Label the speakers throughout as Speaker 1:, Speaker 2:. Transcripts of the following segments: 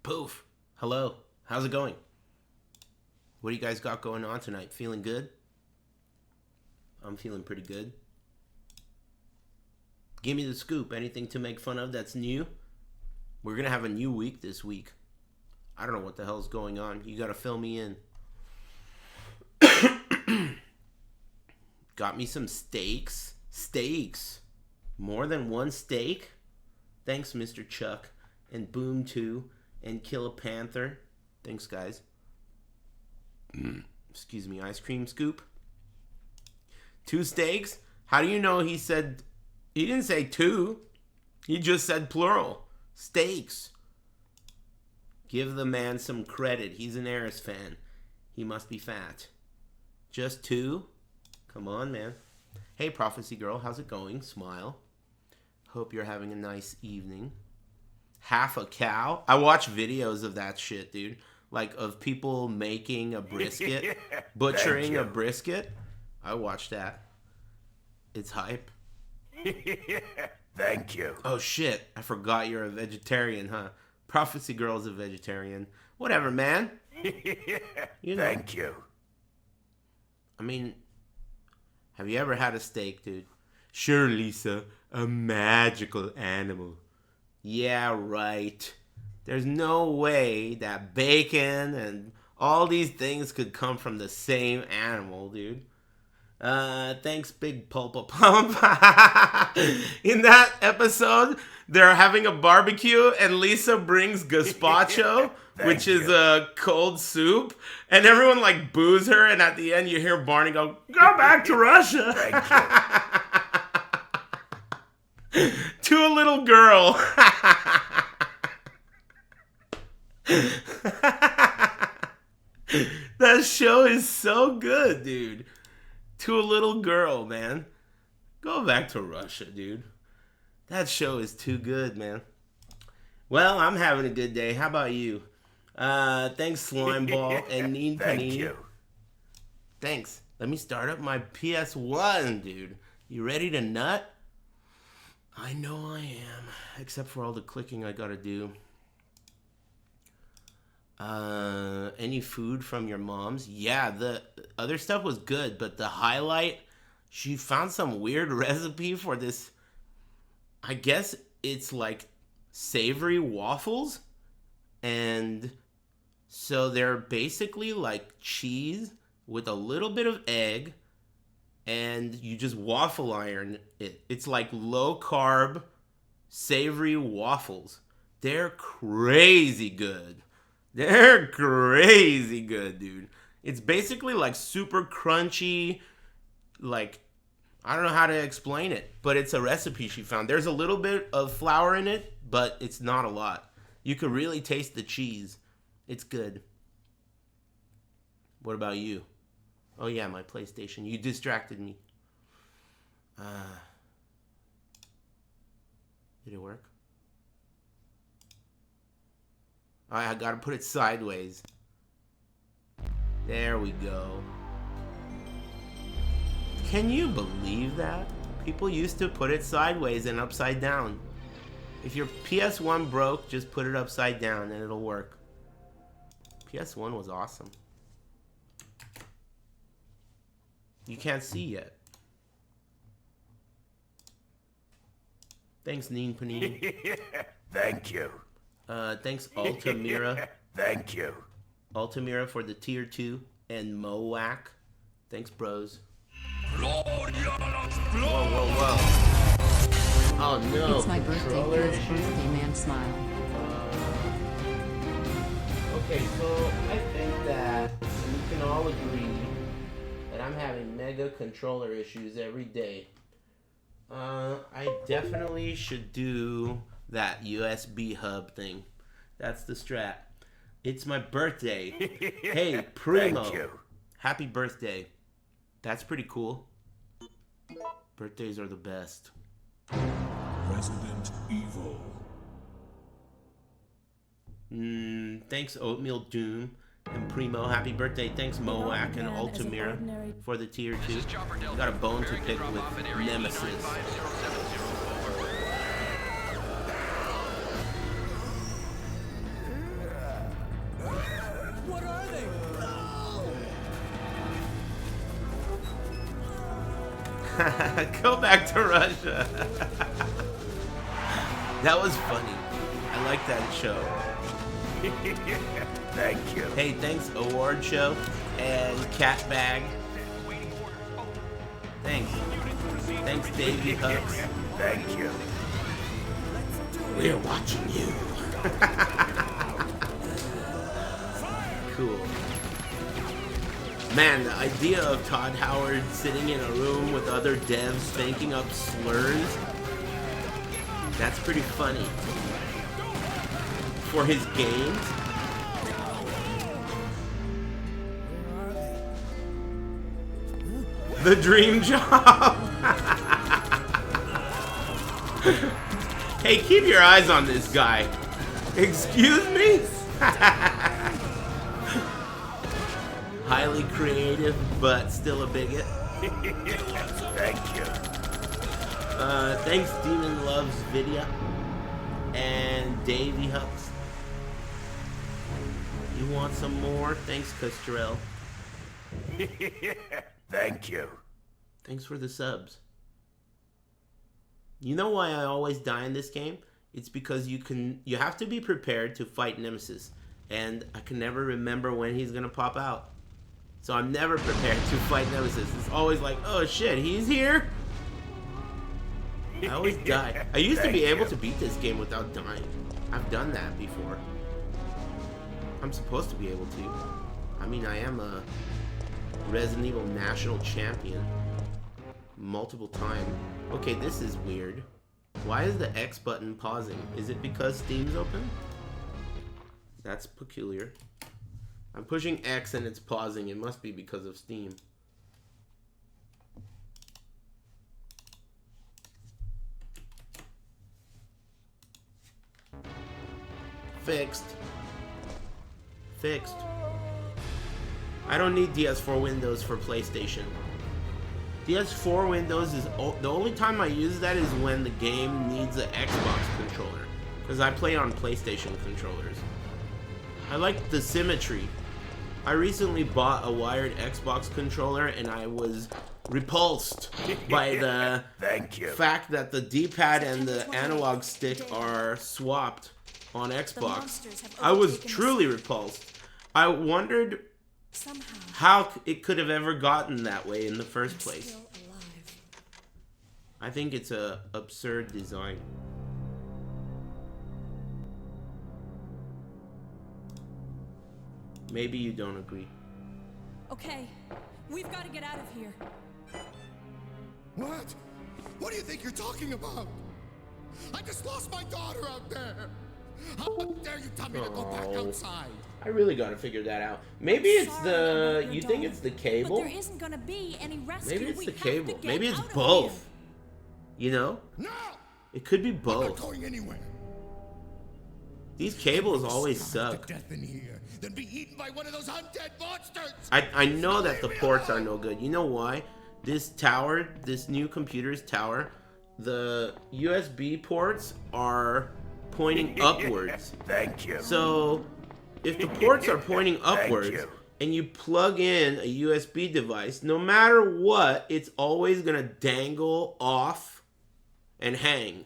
Speaker 1: Poof. Hello. How's it going? What do you guys got going on tonight? Feeling good? I'm feeling pretty good. Give me the scoop. Anything to make fun of that's new? We're going to have a new week this week. I don't know what the hell's going on. You got to fill me in. Got me some steaks. Steaks. More than one steak? Thanks, Mr. Chuck. And Boom 2. And Kill a Panther. Thanks, guys. Excuse me. Ice cream scoop. 2 steaks? How do you know he said... He didn't say 2. He just said plural. Steaks. Give the man some credit. He's an Aris fan. He must be fat. Just 2? Come on, man. Hey, Prophecy Girl. How's it going? Smile. Hope you're having a nice evening. Half a cow? I watch videos of that shit, dude. Like, of people making a brisket. Butchering a brisket. I watch that. It's hype.
Speaker 2: Thank you.
Speaker 1: Oh, shit. I forgot you're a vegetarian, huh? Prophecy Girl's a vegetarian. Whatever, man. You know.
Speaker 2: Thank you.
Speaker 1: I mean, have you ever had a steak, dude? Sure, Lisa. A magical animal. Yeah, right. There's no way that bacon and all these things could come from the same animal, dude. Thanks, Big Pulpa Pump. In that episode, they're having a barbecue and Lisa brings gazpacho, which is a cold soup, and everyone like boos her, and at the end you hear Barney go back to Russia. To a little girl. That show is so good, dude. To a little girl, man. Go back to Russia, dude. That show is too good, man. Well, I'm having a good day. How about you? Thanks, Slimeball and Neen Panini.
Speaker 2: Thank you.
Speaker 1: Thanks. Let me start up my PS1, dude. You ready to nut? I know I am. Except for all the clicking I gotta do. Any food from your mom's? Yeah, the other stuff was good, but the highlight, she found some weird recipe for this. I guess it's like savory waffles. And so they're basically like cheese with a little bit of egg, and you just waffle iron it. It's like low carb savory waffles. They're crazy good. They're crazy good, dude. It's basically like super crunchy, like, I don't know how to explain it, but it's a recipe she found. There's a little bit of flour in it, but it's not a lot. You can really taste the cheese. It's good. What about you? Oh yeah, my PlayStation. You distracted me. Did it work? I gotta put it sideways. There we go. Can you believe that? People used to put it sideways and upside down. If your PS1 broke, just put it upside down and it'll work. PS1 was awesome. You can't see yet. Thanks, Neen Panini.
Speaker 2: Thank you.
Speaker 1: Thanks, Altamira.
Speaker 2: Thank you.
Speaker 1: Altamira for the tier 2. And Moac. Thanks, bros. Whoa, whoa, whoa. Oh, no.
Speaker 3: It's my birthday. Birthday man smile.
Speaker 1: Okay, so I think that we can all agree that I'm having mega controller issues every day. I definitely should do that USB hub thing. That's the strat. It's my birthday. Hey, Primo.
Speaker 2: Thank you.
Speaker 1: Happy birthday. That's pretty cool. Birthdays are the best.
Speaker 4: Resident Evil.
Speaker 1: Thanks, Oatmeal Doom and Primo. Happy birthday. Thanks, Moac and Altamira for the tier 2. Got a bone to pick with Nemesis. Go back to Russia. That was funny. I like that show.
Speaker 2: Thank you.
Speaker 1: Hey, thanks Award Show and Cat Bag. Thanks. Thanks Davey Hooks.
Speaker 2: Thank you.
Speaker 1: We're watching you. Cool. Man, the idea of Todd Howard sitting in a room with other devs thinking up slurs, that's pretty funny. For his games. The dream job. Hey, keep your eyes on this guy. Excuse me? Highly creative, but still a bigot.
Speaker 2: Thank you.
Speaker 1: Thanks Demon Loves Video and Davey Hucks. You want some more? Thanks Custrell.
Speaker 2: Thank you.
Speaker 1: Thanks for the subs. You know why I always die in this game? It's because you have to be prepared to fight Nemesis, and I can never remember when he's gonna pop out. So I'm never prepared to fight Nemesis. It's always like, oh shit, he's here? I always die. I used to be able to beat this game without dying. I've done that before. I'm supposed to be able to. I mean, I am a Resident Evil National Champion. Multiple times. Okay, this is weird. Why is the X button pausing? Is it because Steam's open? That's peculiar. I'm pushing X and it's pausing. It must be because of Steam. Fixed. Fixed. I don't need DS4 Windows for PlayStation. DS4 Windows is the only time I use that is when the game needs an Xbox controller, because I play on PlayStation controllers. I like the symmetry. I recently bought a wired Xbox controller and I was repulsed by the fact that the D-pad and the analog stick are swapped on Xbox. I was truly repulsed. I wondered how it could have ever gotten that way in the first place. I think it's a absurd design. Maybe you don't agree.
Speaker 5: Okay, we've got to get out of here.
Speaker 6: What? What do you think you're talking about? I just lost my daughter out there. How dare you tell me to go back outside?
Speaker 1: I really gotta figure that out. Maybe it's the... You think it's the cable?
Speaker 5: But there isn't gonna be any rescue.
Speaker 1: Maybe it's the cable. Maybe it's both. You know?
Speaker 6: No!
Speaker 1: It could be
Speaker 6: I'm not
Speaker 1: both.
Speaker 6: going anywhere.
Speaker 1: These cables always suck.
Speaker 6: To death in here, then be eaten by one of those undead monsters.
Speaker 1: I know that the ports are no good. You know why? This tower, this new computer's tower, the USB ports are pointing upwards.
Speaker 2: Thank you.
Speaker 1: So, if the ports are pointing upwards and you plug in a USB device, no matter what, it's always gonna dangle off and hang.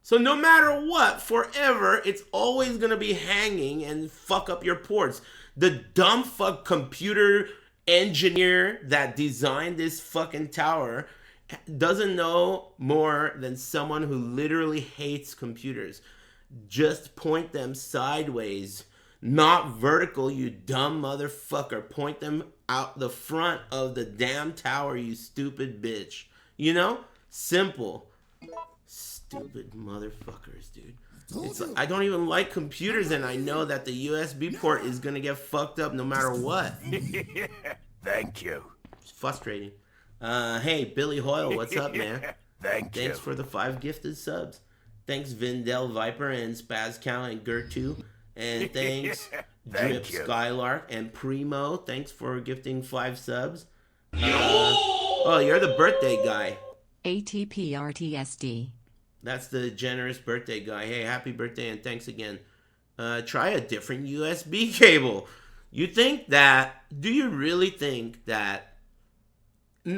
Speaker 1: So no matter what, forever, it's always gonna be hanging and fuck up your ports. The dumb fuck computer engineer that designed this fucking tower doesn't know more than someone who literally hates computers. Just point them sideways, not vertical, you dumb motherfucker. Point them out the front of the damn tower, you stupid bitch. You know? Simple. Stupid motherfuckers, dude. I don't even like computers, and I know that the USB port is gonna get fucked up no matter what.
Speaker 2: Thank you.
Speaker 1: It's frustrating. Hey, Billy Hoyle, what's up, man? Thanks for the 5 gifted subs. Thanks, Vindel Viper and Spaz Cow and Gertu. And thanks, Drip Skylark and Primo. Thanks for gifting 5 subs. Oh, you're the birthday guy.
Speaker 3: ATPRTSD.
Speaker 1: That's the generous birthday guy. Hey, happy birthday and thanks again. Try a different USB cable. You think that, do you really think that,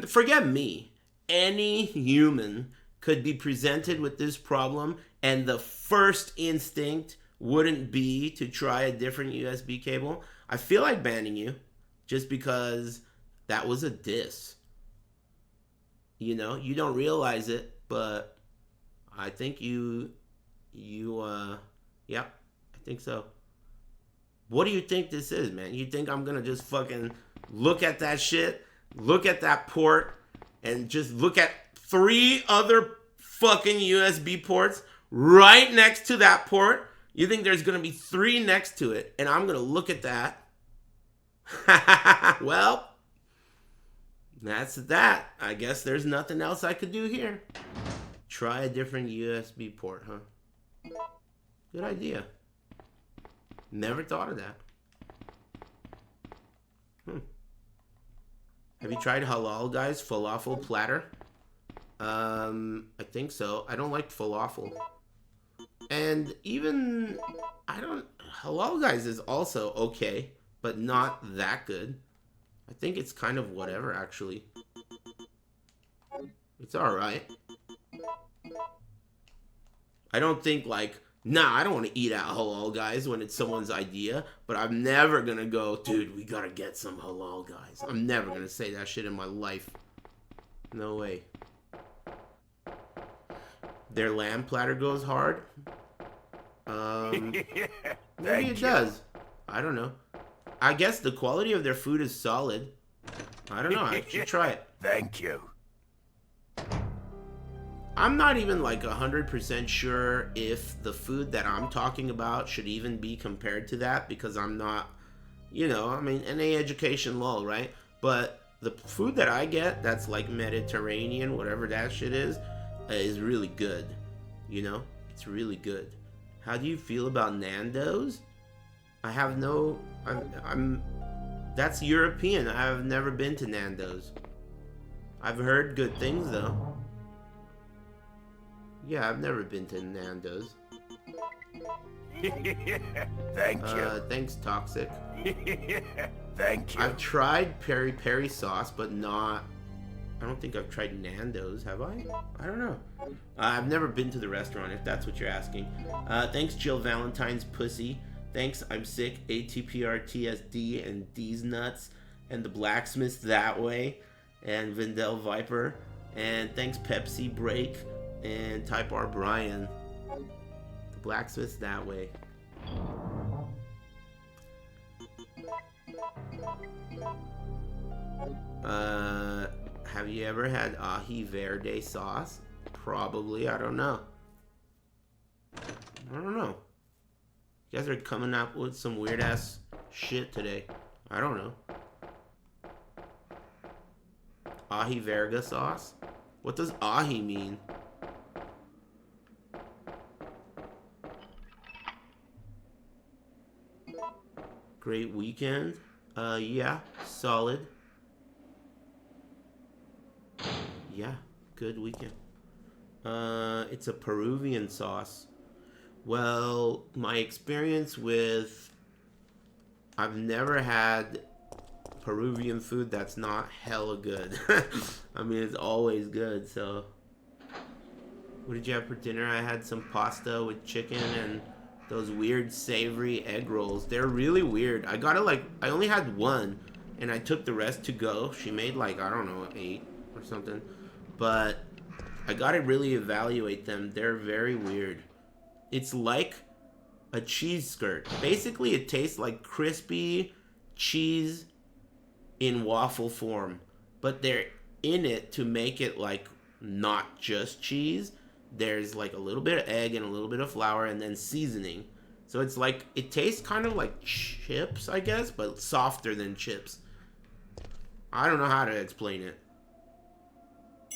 Speaker 1: forget me, any human could be presented with this problem and the first instinct wouldn't be to try a different USB cable, I feel like banning you just because that was a diss. You know, you don't realize it, but I think yeah, I think so. What do you think this is, man? You think I'm gonna just fucking look at that shit, look at that port, and just look at 3 other fucking USB ports right next to that port? You think there's gonna be 3 next to it, and I'm gonna look at that? Well, that's that. I guess there's nothing else I could do here. Try a different USB port, huh? Good idea. Never thought of that. Have you tried Halal Guy's falafel platter? I think so. I don't like falafel. And even, Halal Guys is also okay, but not that good. I think it's kind of whatever, actually. It's alright. I don't think, like, I don't want to eat at Halal Guys when it's someone's idea, but I'm never going to go, dude, we got to get some Halal Guys. I'm never going to say that shit in my life. No way. Their lamb platter goes hard. Maybe it does. I don't know. I guess the quality of their food is solid. I don't know. I should try it.
Speaker 2: Thank you.
Speaker 1: I'm not even like 100% sure if the food that I'm talking about should even be compared to that, because I'm not, I mean, NA education lol, right? But the food that I get that's like Mediterranean, whatever that shit is really good. It's really good. How do you feel about Nando's? I have no, that's European. I have never been to Nando's. I've heard good things though. Yeah, I've never been to Nando's.
Speaker 2: Thank you.
Speaker 1: Thanks, Toxic.
Speaker 2: Thank you.
Speaker 1: I've tried peri peri sauce, but I don't think I've tried Nando's, have I? I don't know. I've never been to the restaurant, if that's what you're asking. Thanks, Jill Valentine's Pussy. Thanks, I'm Sick, ATPRTSD, and D's Nuts, and the Blacksmiths That Way, and Vindel Viper. And thanks, Pepsi Break, and Type R Brian. The Blacksmiths That Way. Have you ever had ahi verde sauce? Probably. I don't know. You guys are coming up with some weird ass shit today. I don't know. Ahi verga sauce? What does ahi mean? Great weekend. Yeah, solid. Yeah, good weekend. It's a Peruvian sauce. Well, my experience with... I've never had Peruvian food that's not hella good. I mean, it's always good, so... What did you have for dinner? I had some pasta with chicken and those weird savory egg rolls. They're really weird. I only had one, and I took the rest to go. She made like, I don't know, 8 or something. But I gotta really evaluate them. They're very weird. It's like a cheese skirt. Basically, it tastes like crispy cheese in waffle form. But they're in it to make it like not just cheese. There's like a little bit of egg and a little bit of flour and then seasoning. So it's like, it tastes kind of like chips, I guess, but softer than chips. I don't know how to explain it.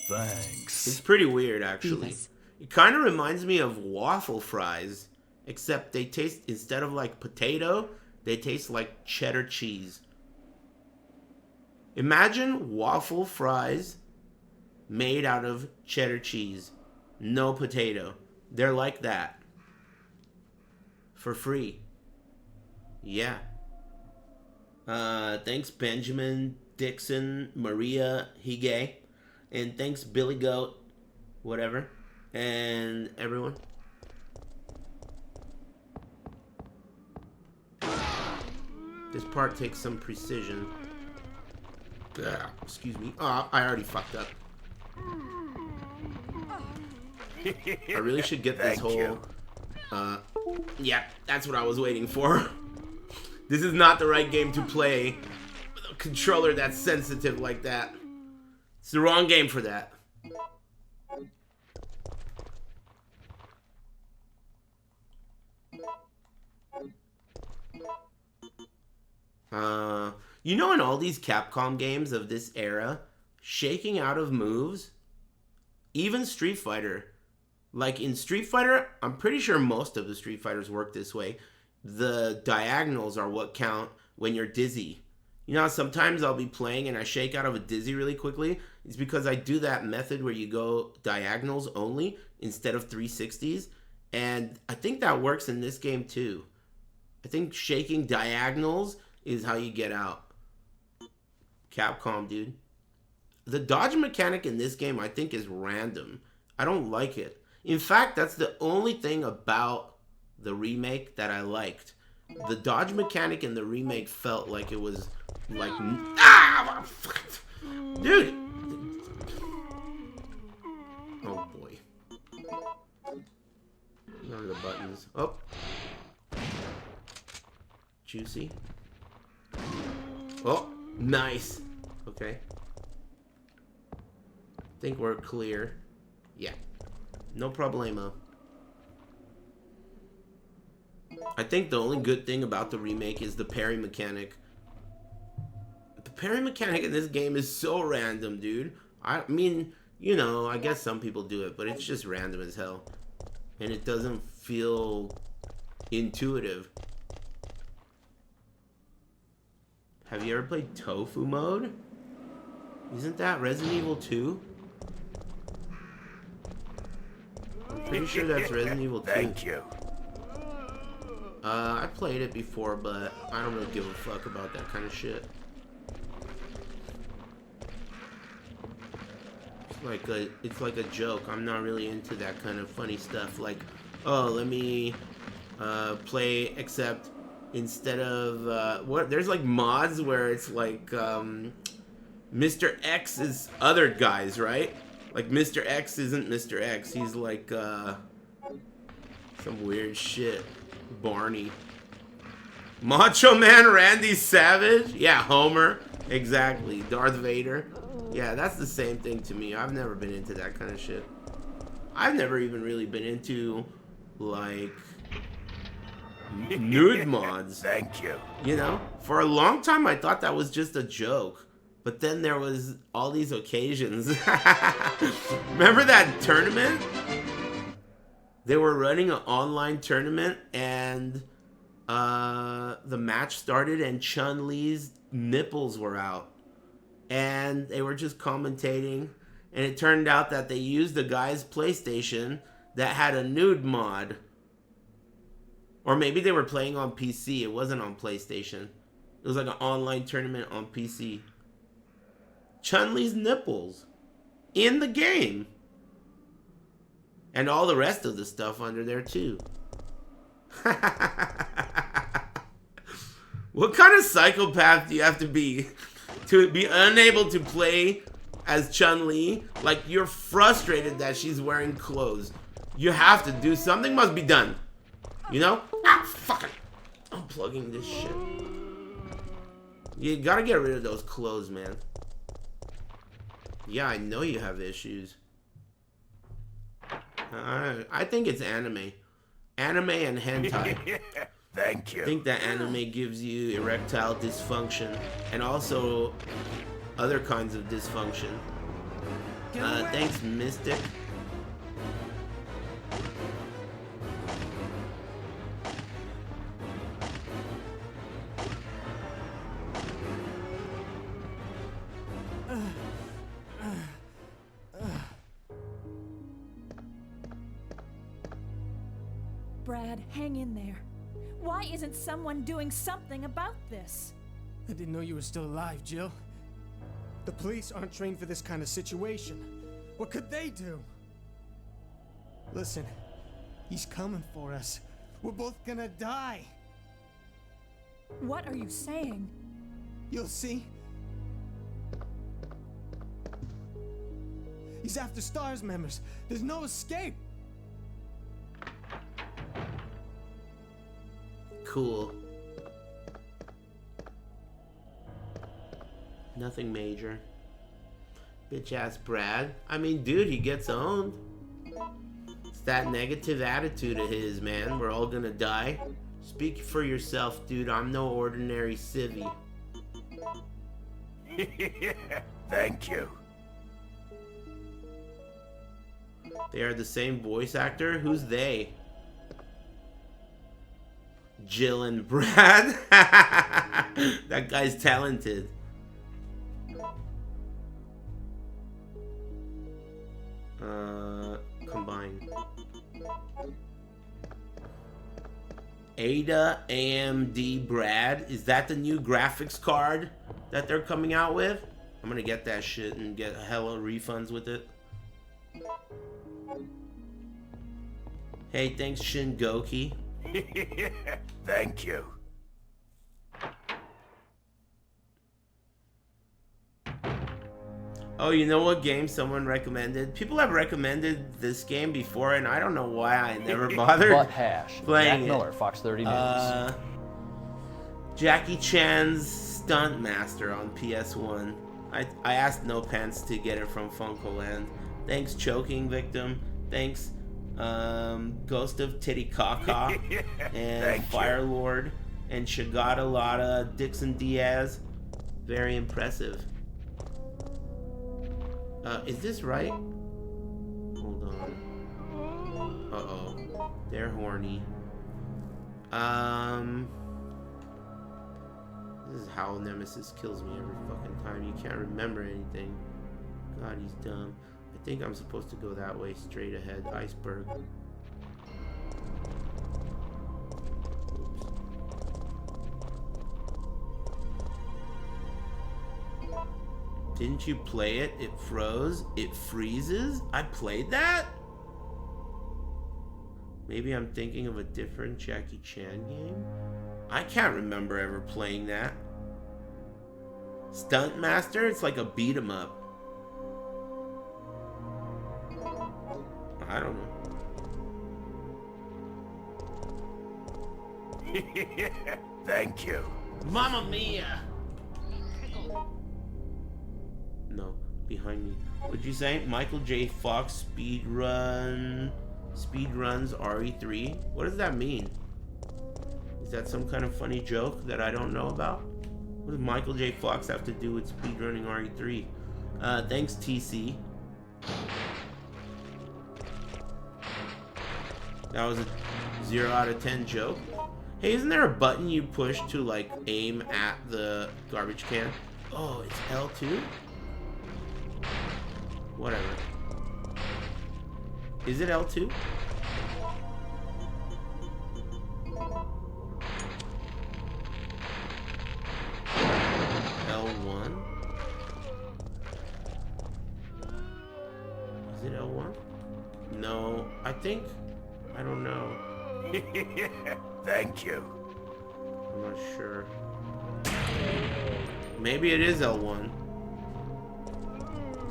Speaker 2: Thanks.
Speaker 1: It's pretty weird, actually.
Speaker 3: Yes.
Speaker 1: It kind of reminds me of waffle fries, except they taste, instead of like potato, they taste like cheddar cheese. Imagine waffle fries made out of cheddar cheese. No potato. They're like that. For free. Yeah. Thanks, Benjamin, Dixon, Maria, Hige. And thanks, Billy Goat, whatever, and everyone. This part takes some precision. Excuse me. Oh, I already fucked up. I really should get this whole... yeah, that's what I was waiting for. This is not the right game to play with a controller that's sensitive like that. It's the wrong game for that. You know, in all these Capcom games of this era, shaking out of moves, even Street Fighter, like in Street Fighter, I'm pretty sure most of the Street Fighters work this way. The diagonals are what count when you're dizzy. You know, sometimes I'll be playing and I shake out of a dizzy really quickly. It's because I do that method where you go diagonals only instead of 360s. And I think that works in this game too. I think shaking diagonals is how you get out. Capcom, dude. The dodge mechanic in this game, I think, is random. I don't like it. In fact, that's the only thing about the remake that I liked. The dodge mechanic in the remake felt like it was like... Ah! Dude! Oh, boy. None of the buttons. Oh. Juicy. Oh, nice. Okay. Think we're clear. Yeah. No problemo. I think the only good thing about the remake is the parry mechanic. The parry mechanic in this game is so random, dude. I mean, you know, I guess some people do it, but it's just random as hell. And it doesn't feel intuitive. Have you ever played Tofu mode? Isn't that Resident Evil 2? I'm pretty sure that's Resident Evil 2.
Speaker 2: Thank you.
Speaker 1: I played it before, but I don't really give a fuck about that kind of shit. It's like a joke. I'm not really into that kind of funny stuff. Like, oh, let me play, except instead of what? There's like mods where it's like Mr. X is other guys, right? Like Mr. X isn't Mr. X. He's like some weird shit. Barney. Macho Man Randy Savage? Yeah, Homer. Exactly. Darth Vader. Yeah, that's the same thing to me. I've never been into that kind of shit. I've never even really been into, like, nude mods.
Speaker 2: Thank you.
Speaker 1: You know? For a long time, I thought that was just a joke. But then there was all these occasions. Remember that tournament? They were running an online tournament, and the match started, and Chun-Li's nipples were out. And they were just commentating, and it turned out that they used the guy's PlayStation that had a nude mod. Or maybe they were playing on PC. It wasn't on PlayStation. It was like an online tournament on PC. Chun-Li's nipples in the game. And all the rest of the stuff under there too. What kind of psychopath do you have to be unable to play as Chun-Li? Like, you're frustrated that she's wearing clothes. You have to do something. Must be done. You know? Ah, fuck it. I'm plugging this shit. You gotta get rid of those clothes, man. Yeah, I know you have issues. I think it's anime. Anime and hentai.
Speaker 2: Thank you.
Speaker 1: I think that anime gives you erectile dysfunction and also other kinds of dysfunction. Thanks, Mystic.
Speaker 5: Brad, hang in there. Why isn't someone doing something about this?
Speaker 7: I didn't know you were still alive, Jill. The police aren't trained for this kind of situation. What could they do? Listen, he's coming for us. We're both gonna die.
Speaker 5: What are you saying?
Speaker 7: You'll see. He's after STARS members. There's no escape.
Speaker 1: Cool. Nothing major. Bitch ass Brad. I mean, dude, he gets owned. It's that negative attitude of his, man. We're all gonna die. Speak for yourself, dude. I'm no ordinary civvy.
Speaker 2: Thank you.
Speaker 1: They are the same voice actor? Who's they? Jill and Brad? That guy's talented. Combine. Ada AMD Brad. Is that the new graphics card that they're coming out with? I'm gonna get that shit and get hella refunds with it. Hey, thanks Shingoki.
Speaker 2: Thank you.
Speaker 1: Oh, you know what game someone recommended? People have recommended this game before, and I don't know why I never bothered
Speaker 8: Butt hash.
Speaker 1: playing
Speaker 8: Jack Miller, Fox 30 News.
Speaker 1: Jackie Chan's Stunt Master on PS1. I asked No Pants to get it from Funko Land. Thanks, Choking Victim. Thanks, Ghost of Titicaca and Fire Lord and Shagata Lada, Dixon Diaz. Very impressive. Is this right? Hold on. Uh-oh. They're horny. This is how Nemesis kills me every fucking time. You can't remember anything. God, he's dumb. I think I'm supposed to go that way, straight ahead. Iceberg. Didn't you play it? It froze. It freezes? I played that? Maybe I'm thinking of a different Jackie Chan game? I can't remember ever playing that. Stunt Master? It's like a beat 'em up. I don't know.
Speaker 2: Thank you.
Speaker 1: Mamma Mia! No, behind me. What'd you say? Michael J. Fox speedruns RE3? What does that mean? Is that some kind of funny joke that I don't know about? What does Michael J. Fox have to do with speedrunning RE3? Thanks, TC. That was a 0 out of 10 joke. Hey, isn't there a button you push to, like, aim at the garbage can? Oh, it's L2? Whatever. Is it L2? L1? Is it L1? No, I think... I don't know.
Speaker 2: Thank you.
Speaker 1: I'm not sure. Maybe it is L1.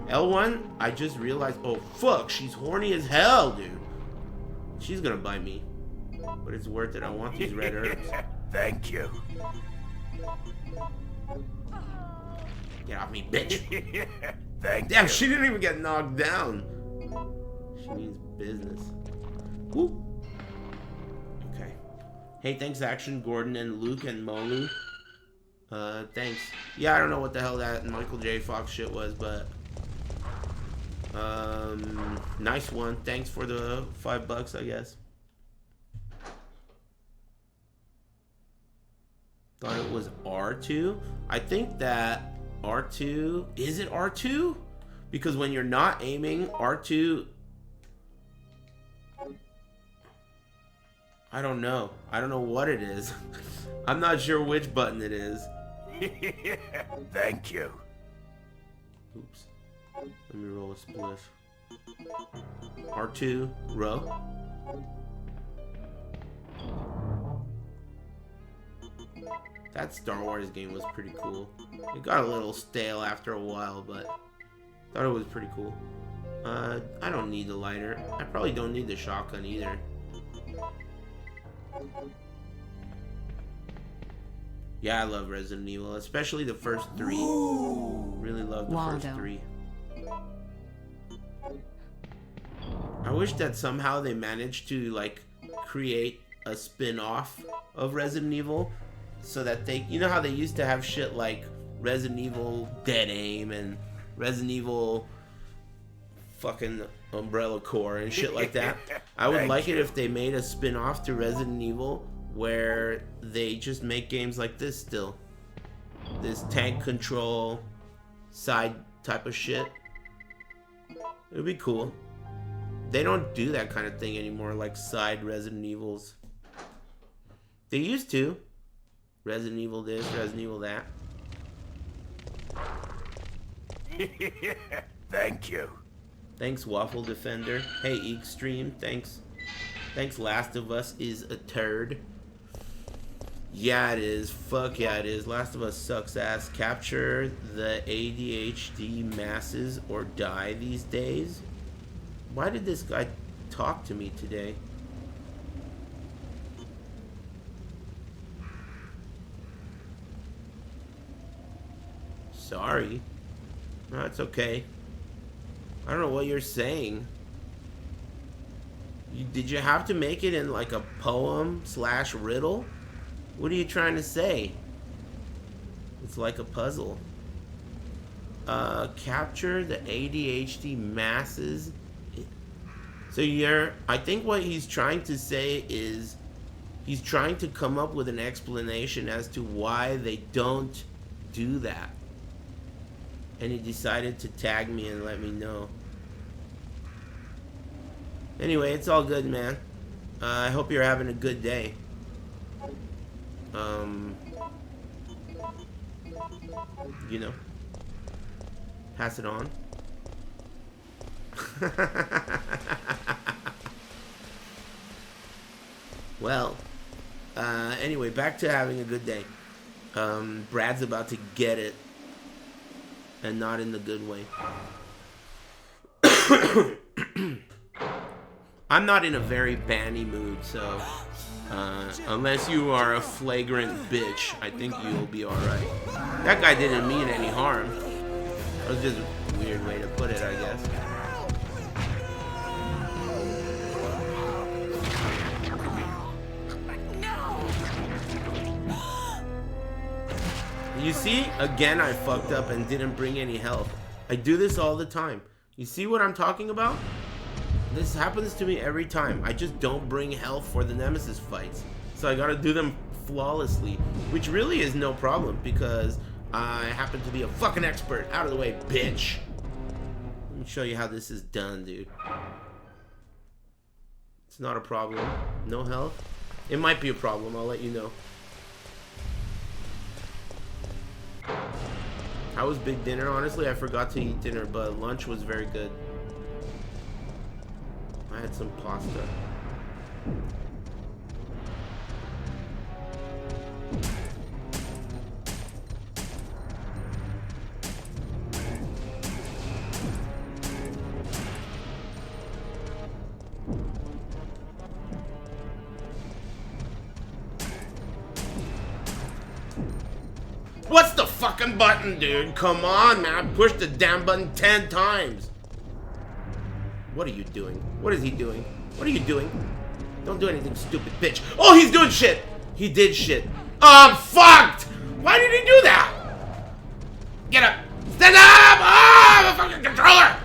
Speaker 1: L1? I just realized... Oh, fuck! She's horny as hell, dude. She's gonna bite me. But it's worth it. I want these red herbs.
Speaker 2: Thank you.
Speaker 1: Get off me, bitch.
Speaker 2: Thank
Speaker 1: Damn,
Speaker 2: you.
Speaker 1: she didn't even get knocked down. She means business. Woo. Okay. Hey, thanks, Action, Gordon, and Luke, and Molu. Thanks. Yeah, I don't know what the hell that Michael J. Fox shit was, but... nice one. Thanks for the $5, I guess. Thought it was R2. I think that R2... Is it R2? Because when you're not aiming, R2... I don't know. I don't know what it is. I'm not sure which button it is.
Speaker 2: Thank you.
Speaker 1: Oops. Let me roll a spliff. R2, row. That Star Wars game was pretty cool. It got a little stale after a while, but I thought it was pretty cool. I don't need the lighter. I probably don't need the shotgun either. Yeah, I love Resident Evil, especially the first 3. Really love the first 3. I wish that somehow they managed to like create a spin-off of Resident Evil so that they, you know how they used to have shit like Resident Evil Dead Aim and Resident Evil fucking Umbrella Corps and shit like that. I would like it if they made a spin-off to Resident Evil where they just make games like this still. This tank control side type of shit. It would be cool. They don't do that kind of thing anymore, like side Resident Evils. They used to. Resident Evil this, Resident Evil that.
Speaker 2: Thank you.
Speaker 1: Thanks, Waffle Defender. Hey, Eekstream. Thanks. Thanks, Last of Us is a turd. Yeah, it is. Fuck yeah, it is. Last of Us sucks ass. Capture the ADHD masses or die these days. Why did this guy talk to me today? Sorry. No, it's okay. I don't know what you're saying. Did you have to make it in like a poem / riddle? What are you trying to say? It's like a puzzle. Capture the ADHD masses. So I think what he's trying to say is he's trying to come up with an explanation as to why they don't do that. And he decided to tag me and let me know. Anyway, it's all good, man. I hope you're having a good day. You know, pass it on. Well, anyway, back to having a good day. Brad's about to get it, and not in the good way. I'm not in a very banny mood, so unless you are a flagrant bitch, I think you'll be alright. That guy didn't mean any harm. It was just a weird way to put it, I guess. You see, again, I fucked up and didn't bring any health. I do this all the time. You see what I'm talking about? This happens to me every time. I just don't bring health for the Nemesis fights. So I gotta do them flawlessly, which really is no problem because I happen to be a fucking expert. Out of the way, bitch. Let me show you how this is done, dude. It's not a problem. No health? It might be a problem, I'll let you know. How was big dinner? Honestly, I forgot to eat dinner, but lunch was very good. I had some pasta. What's the fucking button, dude? Come on, man. Push the damn button 10 times. What are you doing? What is he doing? What are you doing? Don't do anything stupid, bitch. Oh, he's doing shit. He did shit. Oh, I'm fucked. Why did he do that? Get up. Stand up. Oh, the fucking controller.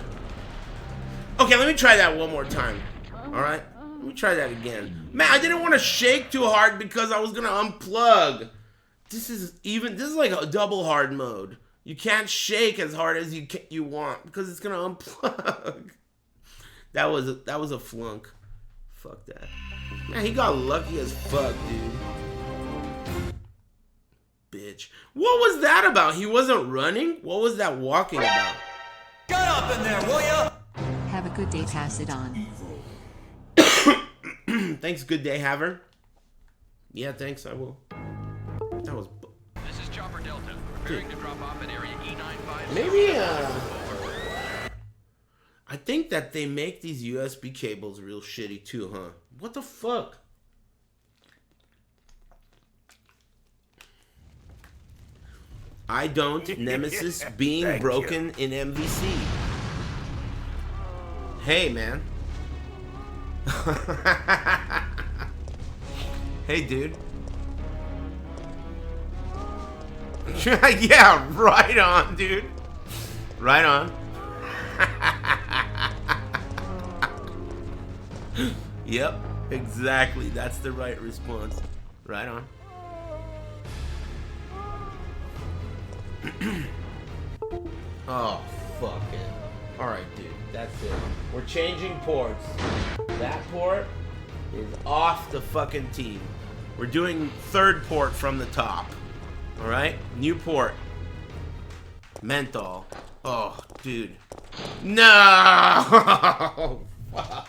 Speaker 1: Okay, let me try that one more time. All right? Let me try that again. Man, I didn't want to shake too hard because I was going to unplug. This is like a double hard mode. You can't shake as hard as you want because it's going to unplug. That was a flunk. Fuck that. Man, he got lucky as fuck, dude. Bitch. What was that about? He wasn't running? What was that walking about?
Speaker 9: up in there, will ya?
Speaker 3: Have a good day, pass it on.
Speaker 1: Thanks, good day, haver. Yeah, thanks, I will. That was...
Speaker 10: This is Chopper Delta, preparing to drop off at area E95.
Speaker 1: Maybe, I think that they make these USB cables real shitty too, huh? What the fuck? I don't. Nemesis being broken in MVC. Hey, man. Hey, dude. Yeah, right on, dude. Right on. Yep, exactly. That's the right response. Right on. Oh, fuck it. Alright, dude. That's it. We're changing ports. That port is off the fucking team. We're doing third port from the top. Alright? New port. Menthol. Oh, dude. No!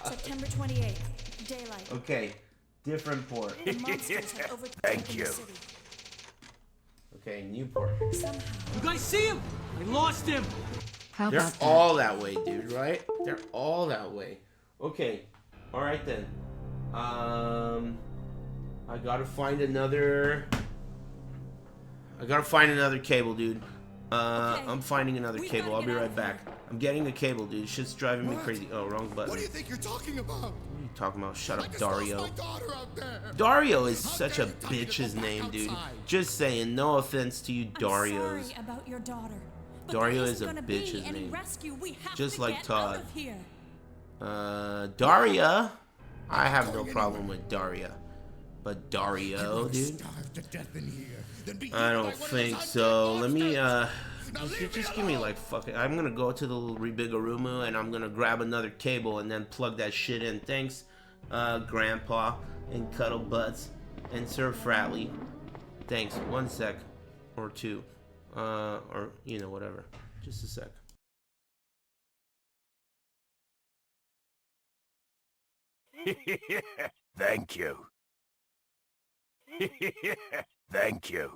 Speaker 5: September 28th, daylight.
Speaker 1: Okay, different port.
Speaker 5: The monsters have overtaken
Speaker 2: Thank
Speaker 5: the
Speaker 2: you.
Speaker 5: city.
Speaker 1: Okay, new port.
Speaker 5: Somehow,
Speaker 9: You guys see him? I lost him.
Speaker 3: How
Speaker 1: They're
Speaker 3: about that?
Speaker 1: all that way, dude, right? They're all that way. Okay, alright then. I gotta find another... cable, dude. I'm finding another
Speaker 5: We
Speaker 1: cable.
Speaker 5: gotta
Speaker 1: I'll be
Speaker 5: get out
Speaker 1: right
Speaker 5: of
Speaker 1: back. I'm getting a cable, dude. Shit's driving me
Speaker 6: What?
Speaker 1: crazy. Oh, wrong button.
Speaker 6: What do you think you're talking about?
Speaker 1: What are you talking about? Shut
Speaker 6: I
Speaker 1: up,
Speaker 6: just lost
Speaker 1: Dario.
Speaker 6: my daughter out there.
Speaker 1: Dario is
Speaker 6: How
Speaker 1: such
Speaker 6: dare
Speaker 1: a
Speaker 6: you tell me to
Speaker 1: bitch's
Speaker 6: go back
Speaker 1: name, dude.
Speaker 6: outside?
Speaker 1: Just saying. No offense to you,
Speaker 5: I'm
Speaker 1: Darios.
Speaker 5: sorry about your daughter. But
Speaker 1: Dario
Speaker 5: there
Speaker 1: is a
Speaker 5: isn't gonna be
Speaker 1: bitch's
Speaker 5: any
Speaker 1: name.
Speaker 5: rescue. We have
Speaker 1: Just
Speaker 5: to
Speaker 1: like
Speaker 5: get
Speaker 1: Todd.
Speaker 5: out of here.
Speaker 1: Daria. I have no problem with Daria. But Dario, dude?
Speaker 6: Starve to death in here, then be
Speaker 1: I
Speaker 6: eaten
Speaker 1: don't
Speaker 6: by one of those
Speaker 1: think
Speaker 6: undead
Speaker 1: so. Let me,
Speaker 6: monsters. Now
Speaker 1: just
Speaker 6: leave me
Speaker 1: give me
Speaker 6: alone.
Speaker 1: like fucking. I'm gonna go to the little Rebigarumu and I'm gonna grab another cable and then plug that shit in. Thanks, Grandpa and Cuddle Butts and Sir Fratley. Thanks. 1 sec or two, or you know whatever. Just a sec.
Speaker 2: Thank you. Thank you.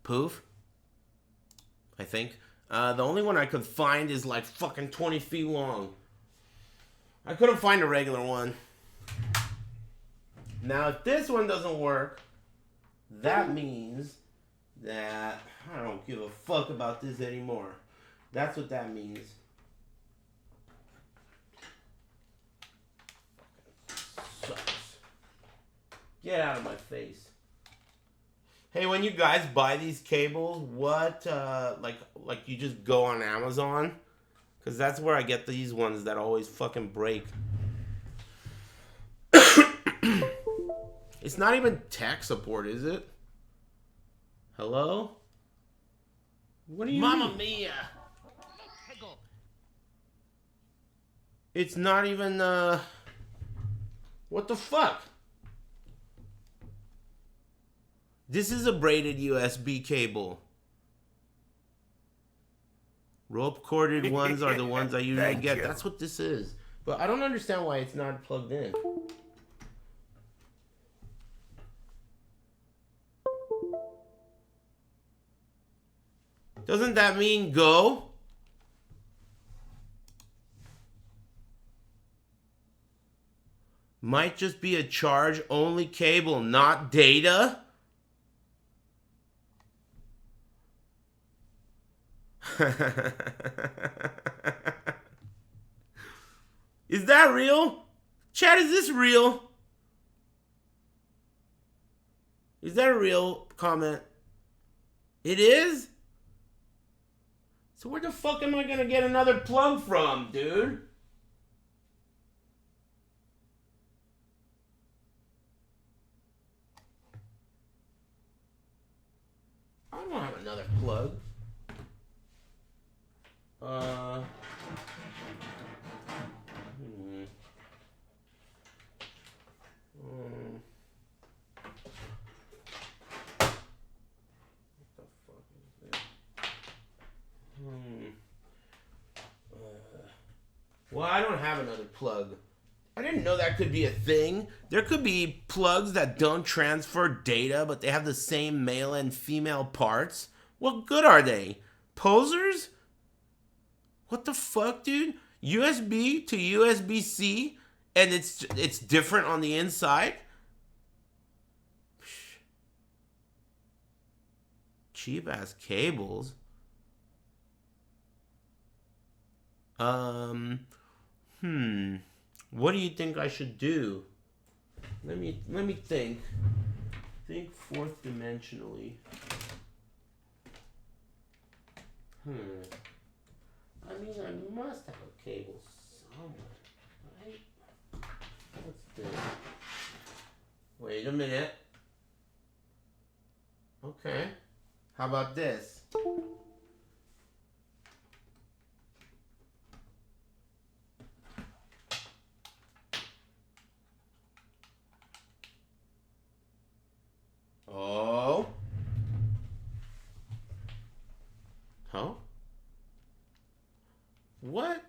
Speaker 1: Poof. I think. The only one I could find is like fucking 20 feet long. I couldn't find a regular one. Now, if this one doesn't work, that means that I don't give a fuck about this anymore. That's what that means. Fucking sucks. Get out of my face. Hey, when you guys buy these cables, what, like you just go on Amazon? Because that's where I get these ones that always fucking break. It's not even tech support, is it? Hello? What do you Mamma Mia! It's not even, what the fuck? This is a braided USB cable. Rope corded ones are the ones I usually get. That's what this is. But I don't understand why it's not plugged in. Doesn't that mean go? Might just be a charge-only cable, not data? Is that real? Chat, is this real? Is that a real comment? It is? So where the fuck am I gonna get another plug from, dude? I don't have another plug. Well, I don't have another plug. I didn't know that could be a thing. There could be plugs that don't transfer data, but they have the same male and female parts. What good are they? Posers? What the fuck, dude? USB to USB-C, and it's different on the inside? Cheap-ass cables. What do you think I should do? Let me think. Think fourth dimensionally. I mean, I must have a cable somewhere, right? What's this? Wait a minute. Okay. How about this? Oh. Huh? What?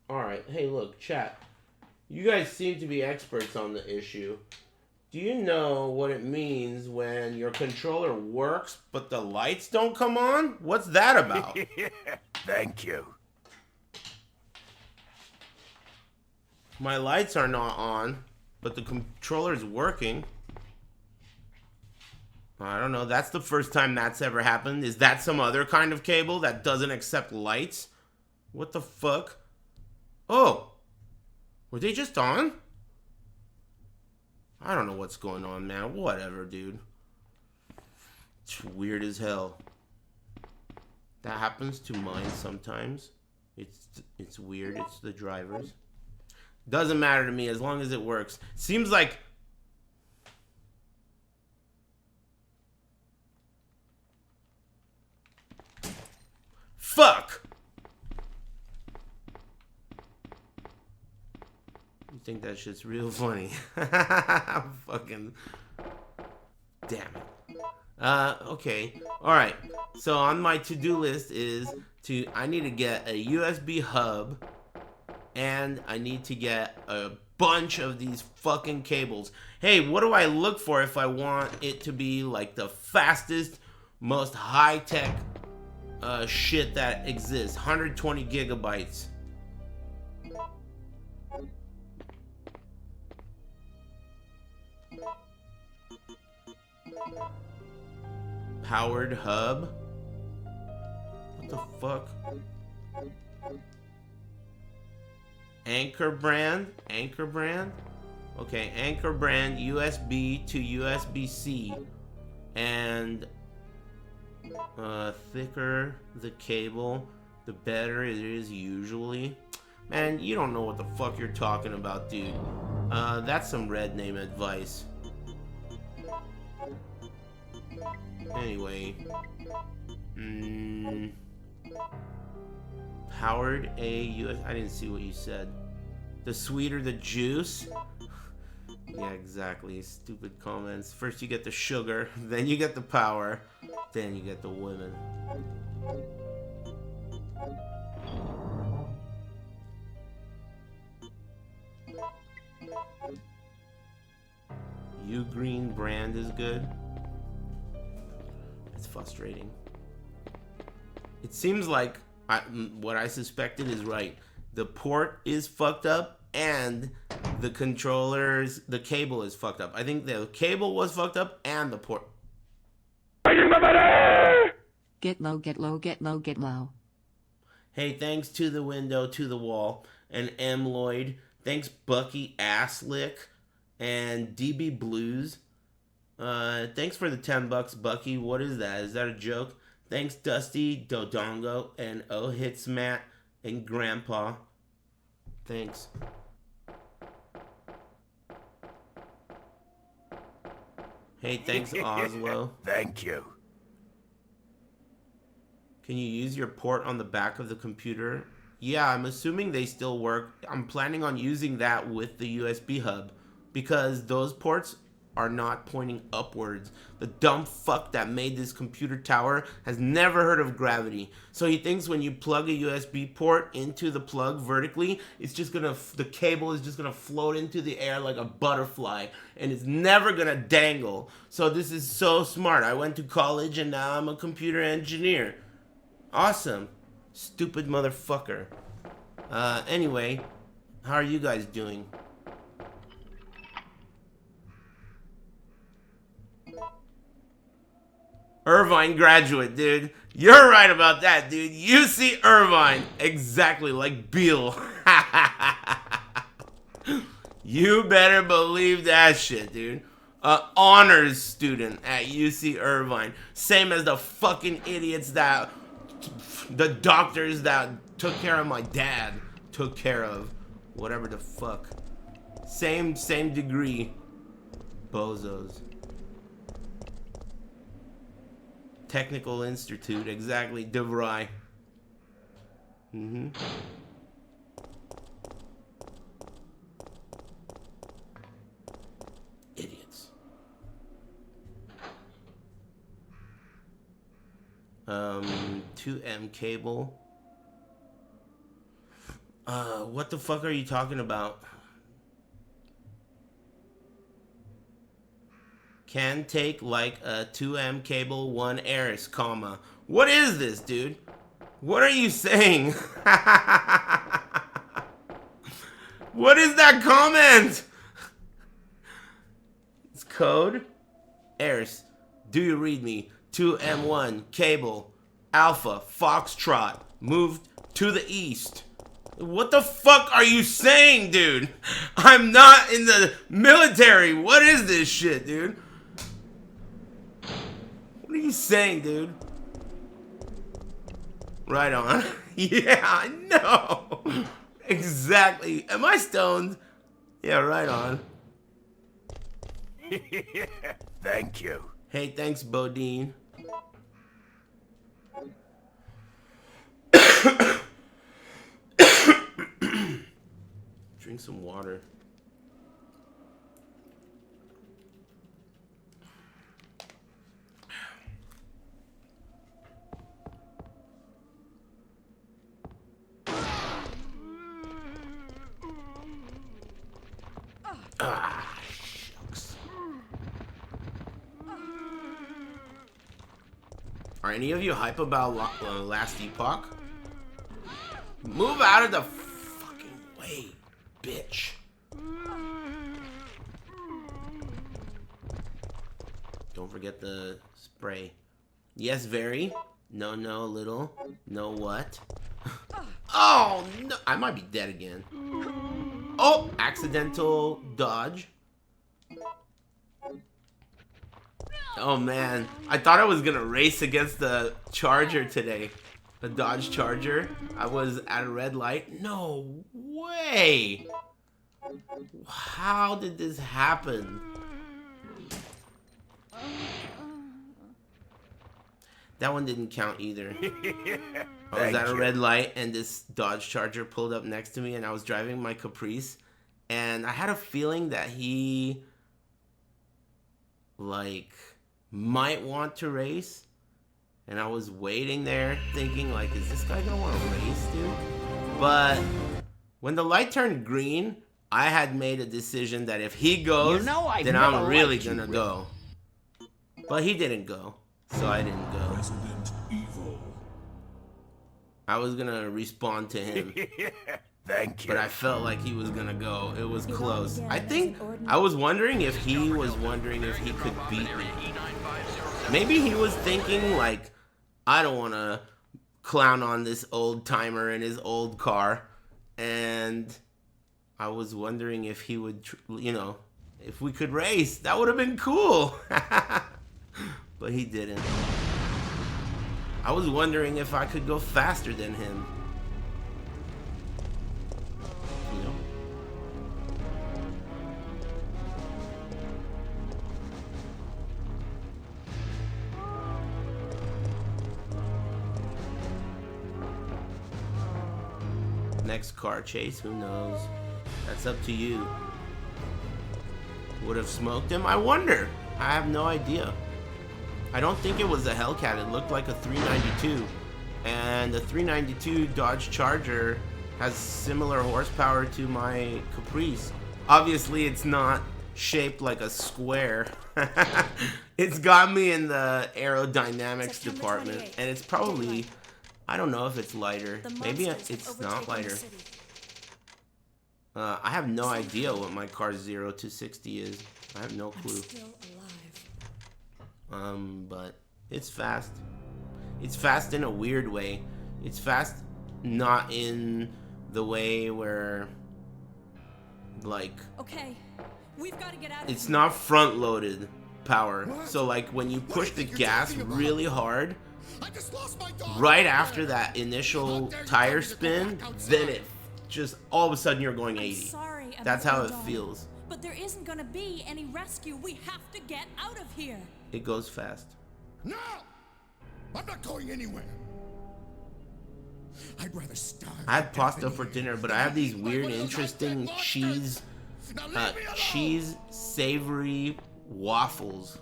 Speaker 1: Alright, hey look, chat. You guys seem to be experts on the issue. Do you know what it means when your controller works but the lights don't come on? What's that about?
Speaker 2: Thank you.
Speaker 1: My lights are not on, but the controller is working. I don't know. That's the first time that's ever happened. Is that some other kind of cable that doesn't accept lights? What the fuck? Oh. Were they just on? I don't know what's going on, man. Whatever, dude. It's weird as hell. That happens to mine sometimes. It's weird. It's the drivers. Doesn't matter to me as long as it works. Seems like... Fuck! You think that shit's real funny? Fucking... Damn it. Okay. Alright. So on my to-do list is I need to get a USB hub, and I need to get a bunch of these fucking cables. Hey, what do I look for if I want it to be like the fastest, most high-tech shit that exists? 120 gigabytes. Powered hub? What the fuck? Anchor brand? Anchor brand? Okay, Anchor brand USB to USB-C. And thicker the cable, the better it is usually. Man, you don't know what the fuck you're talking about, dude. That's some red name advice. Anyway. Powered a US. I didn't see what you said. The sweeter the juice. Yeah, exactly. Stupid comments. First you get the sugar, then you get the power, then you get the women. U Green brand is good. It's frustrating. It seems like what I suspected is right. The port is fucked up and the controllers, the cable is fucked up. I think the cable was fucked up and the port.
Speaker 3: Get low, get low, get low, get low.
Speaker 1: Hey, thanks to the window, to the wall, and M. Lloyd. Thanks Bucky Asslick and DB Blues. Thanks for the $10, Bucky. What is that? Is that a joke? Thanks Dusty Dodongo and O Hits Matt and Grandpa. Thanks. Hey, thanks Oslo.
Speaker 2: Thank you.
Speaker 1: Can you use your port on the back of the computer? Yeah, I'm assuming they still work. I'm planning on using that with the USB hub because those ports are not pointing upwards. The dumb fuck that made this computer tower has never heard of gravity. So he thinks when you plug a USB port into the plug vertically, it's just gonna, the cable is just gonna float into the air like a butterfly and it's never gonna dangle. So this is so smart. I went to college and now I'm a computer engineer. Awesome. Stupid motherfucker. Anyway, how are you guys doing? Irvine graduate, dude. You're right about that, dude. UC Irvine. Exactly like Beale. You better believe that shit, dude. Honors student at UC Irvine. Same as the fucking idiots that... the doctors that took care of my dad. Took care of. Whatever the fuck. Same degree. Bozos. Technical Institute, exactly, DeVry. Idiots. 2M cable. What the fuck are you talking about? Can take like a 2M cable, 1 Aris, comma. What is this, dude? What are you saying? What is that comment? It's code. Aris, do you read me? 2M1 cable, Alpha, Foxtrot, moved to the east. What the fuck are you saying, dude? I'm not in the military. What is this shit, dude? What are you saying, dude? Right on. Yeah, I know. Exactly. Am I stoned? Yeah, right on.
Speaker 2: Thank you.
Speaker 1: Hey, thanks, Bodine. Drink some water. Ah, shucks. Are any of you hype about Last Epoch? Move out of the fucking way, bitch. Don't forget the spray. Yes, very. No, no, little. No, what? Oh, no. I might be dead again. Oh, accidental dodge. Oh, man. I thought I was going to race against the Charger today. The Dodge Charger. I was at a red light. No way. How did this happen? That one didn't count either. I was
Speaker 2: Thank
Speaker 1: at a
Speaker 2: you.
Speaker 1: red light and this Dodge Charger pulled up next to me and I was driving my Caprice and I had a feeling that he like might want to race, and I was waiting there thinking like, is this guy gonna want to race, dude? But when the light turned green, I had made a decision that if he goes, then I'm really gonna go. But he didn't go, so I didn't go.
Speaker 4: Resident Evil.
Speaker 1: I was gonna respond to him,
Speaker 2: Thank you.
Speaker 1: but I felt like he was gonna go. It was close. I think I was wondering if he was wondering if he could beat me. Maybe he was thinking like, I don't want to clown on this old timer in his old car, and I was wondering if he would, you know, if we could race. That would have been cool. But he didn't. I was wondering if I could go faster than him. You know? Next car chase, who knows? That's up to you. Would have smoked him? I wonder. I have no idea. I don't think it was a Hellcat. It looked like a 392. And the 392 Dodge Charger has similar horsepower to my Caprice. Obviously, it's not shaped like a square. It's got me in the aerodynamics department. And it's probably, I don't know if it's lighter. Maybe it's not lighter. I have no idea what my car's 0 to 60 is. I have no clue. But it's fast. It's fast in a weird way. It's fast not in the way where, like,
Speaker 5: Okay, we've got to get out of
Speaker 1: it's
Speaker 5: here.
Speaker 1: not front-loaded power.
Speaker 6: What?
Speaker 1: So, like, when you
Speaker 6: What do
Speaker 1: push
Speaker 6: you
Speaker 1: the
Speaker 6: think you're
Speaker 1: gas
Speaker 6: talking about?
Speaker 1: really hard,
Speaker 6: I just lost my daughter.
Speaker 1: right
Speaker 6: out
Speaker 1: after
Speaker 6: there.
Speaker 1: that initial
Speaker 6: How dare you
Speaker 1: tire
Speaker 6: tell me to go
Speaker 1: spin,
Speaker 6: back outside?
Speaker 1: then it just, all of a sudden, you're going
Speaker 5: I'm
Speaker 1: 80.
Speaker 5: sorry about
Speaker 1: That's how
Speaker 5: your
Speaker 1: it
Speaker 5: daughter,
Speaker 1: feels.
Speaker 5: But there isn't gonna be any rescue. We have to get out of here.
Speaker 1: It goes fast.
Speaker 6: No! I'm not going anywhere. I'd rather starve.
Speaker 1: I had
Speaker 6: to death
Speaker 1: pasta
Speaker 6: in
Speaker 1: for
Speaker 6: here
Speaker 1: dinner, but
Speaker 6: than
Speaker 1: I have these
Speaker 6: eat by
Speaker 1: weird,
Speaker 6: one of those
Speaker 1: interesting
Speaker 6: high-tech
Speaker 1: cheese,
Speaker 6: monsters. Now leave me alone.
Speaker 1: cheese savory waffles.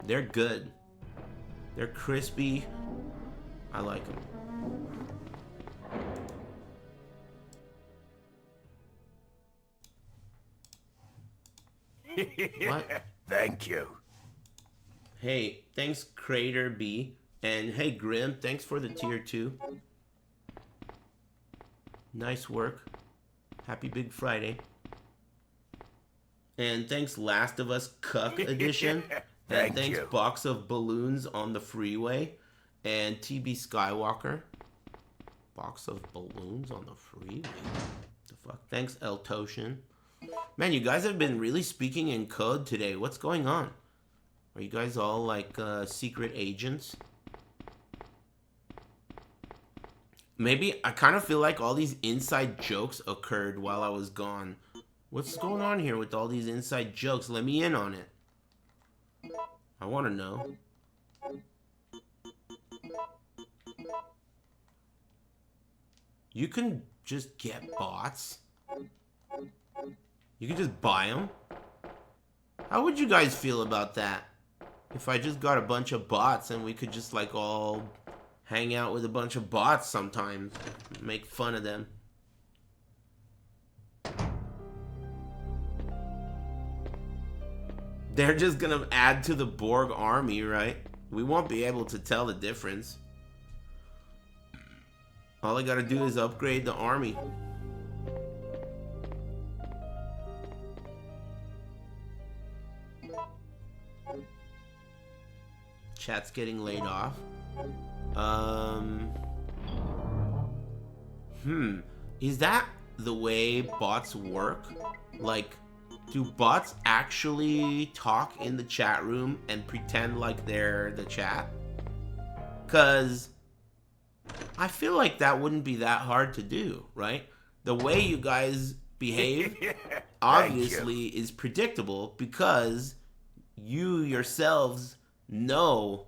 Speaker 1: They're good. They're crispy. I like them. What?
Speaker 2: Thank you.
Speaker 1: Hey, thanks Crater B. And hey Grim, thanks for the tier 2. Nice work. Happy Big Friday. And thanks Last of Us Cuck Edition. And
Speaker 2: Thank
Speaker 1: thanks
Speaker 2: you.
Speaker 1: Box of Balloons on the Freeway. And TB Skywalker. Box of Balloons on the Freeway? The fuck? Thanks El Toshin. Man, you guys have been really speaking in code today. What's going on? Are you guys all like secret agents? Maybe I kind of feel like all these inside jokes occurred while I was gone. What's going on here with all these inside jokes? Let me in on it. I want to know. You can just get bots? You can just buy them? How would you guys feel about that? If I just got a bunch of bots and we could just like all hang out with a bunch of bots sometimes. Make fun of them. They're just gonna add to the Borg army, right? We won't be able to tell the difference. All I gotta do is upgrade the army. Chat's getting laid off. Is that the way bots work? Like, do bots actually talk in the chat room and pretend like they're the chat? Cause I feel like that wouldn't be that hard to do, right? The way you guys behave obviously is predictable because you yourselves know.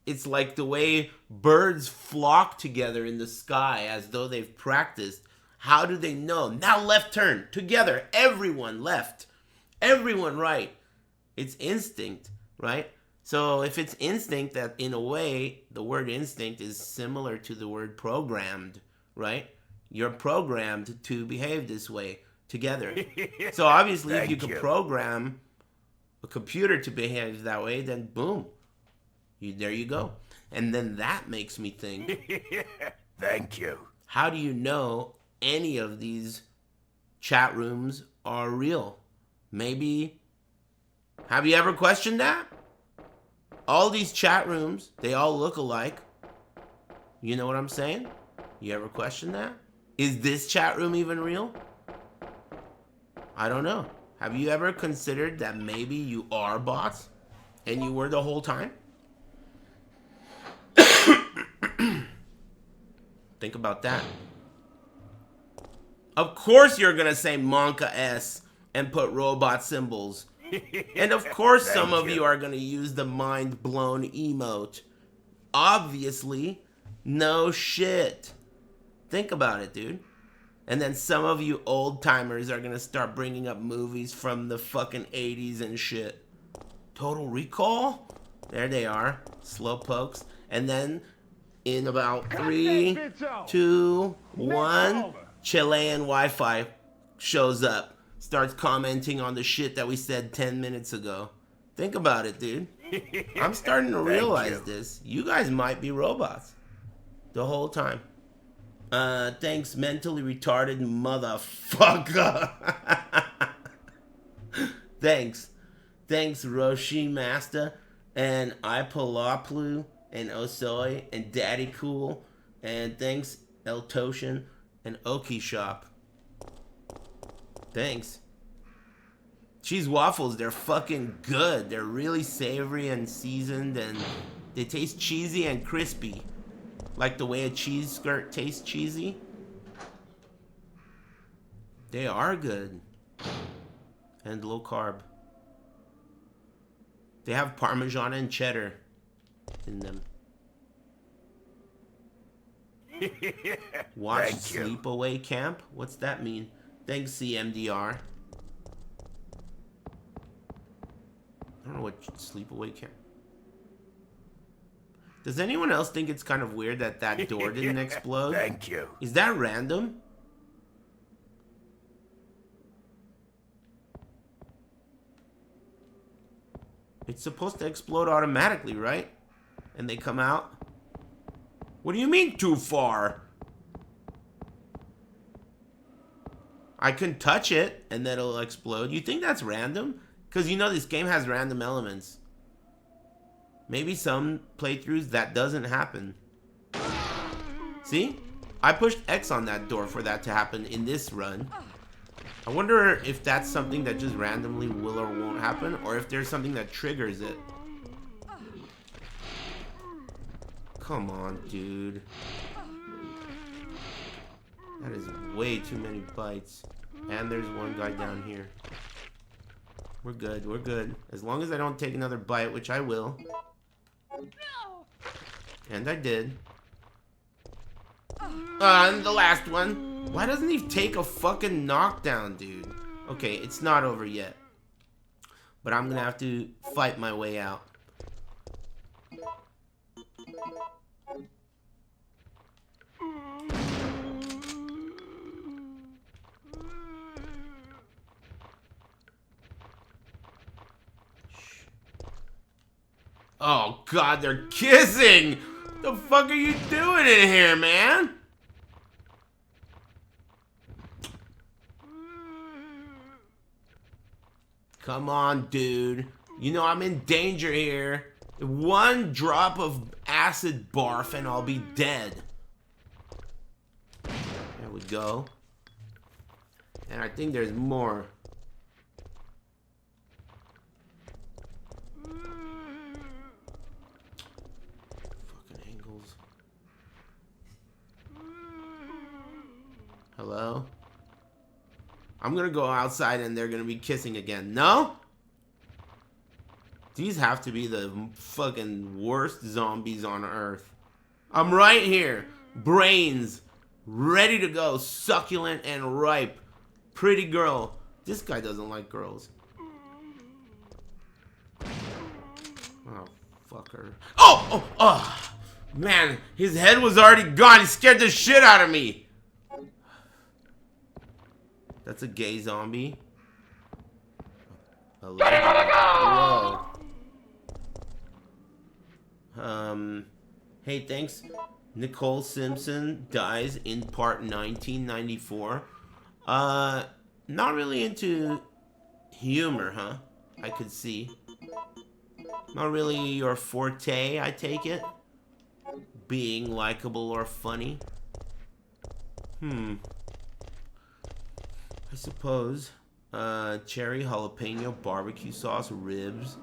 Speaker 1: It's like the way birds flock together in the sky as though they've practiced. How do they know? Now left turn. Together. Everyone left. Everyone right. It's instinct, right? So if it's instinct, that in a way, the word instinct is similar to the word programmed, right? You're programmed to behave this way together. So obviously if you can program a computer to behave that way, then boom. There you go. And then that makes me think.
Speaker 2: Thank you.
Speaker 1: How do you know any of these chat rooms are real? Maybe. Have you ever questioned that? All these chat rooms, they all look alike. You know what I'm saying? You ever question that? Is this chat room even real? I don't know. Have you ever considered that maybe you are bots and you were the whole time? Think about that. Of course you're gonna say Monka S and put robot symbols. And of course some of you are gonna use the mind blown emote. Obviously. No shit. Think about it, dude. And then some of you old timers are gonna start bringing up movies from the fucking 80s and shit. Total Recall? There they are. Slow pokes. And then in about 3, 2, 1, Chilean Wi-Fi shows up. Starts commenting on the shit that we said 10 minutes ago. Think about it, dude. I'm starting to realize this. You guys might be robots. The whole time. Thanks, mentally retarded motherfucker. Thanks, Roshi Master, and Ipoloplu, and Osoi, and Daddy Cool, and thanks, El Toshin, and Oki Shop. Thanks. Cheese waffles, they're fucking good. They're really savory and seasoned, and they taste cheesy and crispy. Like the way a cheese skirt tastes cheesy. They are good. And low carb. They have Parmesan and cheddar in them. Watch Sleepaway Camp? What's that mean? Thanks, CMDR. I don't know what Sleepaway Camp. Does anyone else think it's kind of weird that that door didn't explode?
Speaker 2: Thank you.
Speaker 1: Is that random? It's supposed to explode automatically, right? And they come out? What do you mean too far? I can touch it and then it'll explode. You think that's random? Because you know this game has random elements. Maybe some playthroughs that doesn't happen. See? I pushed X on that door for that to happen in this run. I wonder if that's something that just randomly will or won't happen, or if there's something that triggers it. Come on, dude. That is way too many bites. And there's one guy down here. We're good, we're good. As long as I don't take another bite, which I will. And I did. And the last one. Why doesn't he take a fucking knockdown, dude? Okay, it's not over yet. But I'm gonna have to fight my way out. Oh god, they're kissing! The fuck are you doing in here, man? Come on, dude. You know I'm in danger here. One drop of acid barf and I'll be dead. There we go. And I think there's more. Hello? I'm gonna go outside and they're gonna be kissing again. No? These have to be the fucking worst zombies on Earth. I'm right here. Brains. Ready to go. Succulent and ripe. Pretty girl. This guy doesn't like girls. Oh, fucker. Oh! Man, his head was already gone. He scared the shit out of me. That's a gay zombie. Whoa. Hey, thanks. Nicole Simpson dies in part 1994. Not really into humor, huh? I could see. Not really your forte, I take it. Being likable or funny. I suppose. Cherry jalapeno barbecue sauce ribs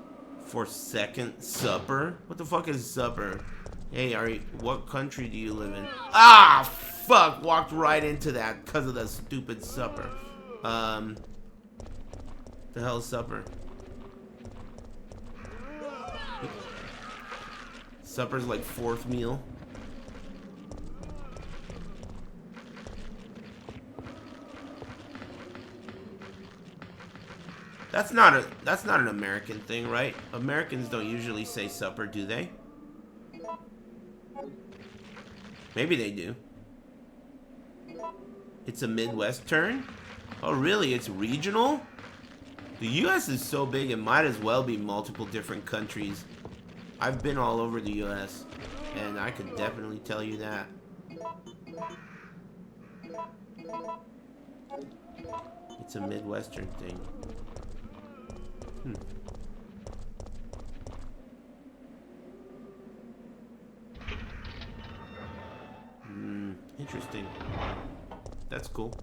Speaker 1: for second supper? What the fuck is supper? Hey, what country do you live in? Ah, fuck! Walked right into that because of the stupid supper. The hell's supper? Supper's like fourth meal. That's not an American thing, right? Americans don't usually say supper, do they? Maybe they do. It's a Midwestern? Oh, really? It's regional? The U.S. is so big, it might as well be multiple different countries. I've been all over the U.S., and I could definitely tell you that. It's a Midwestern thing. Interesting. That's cool.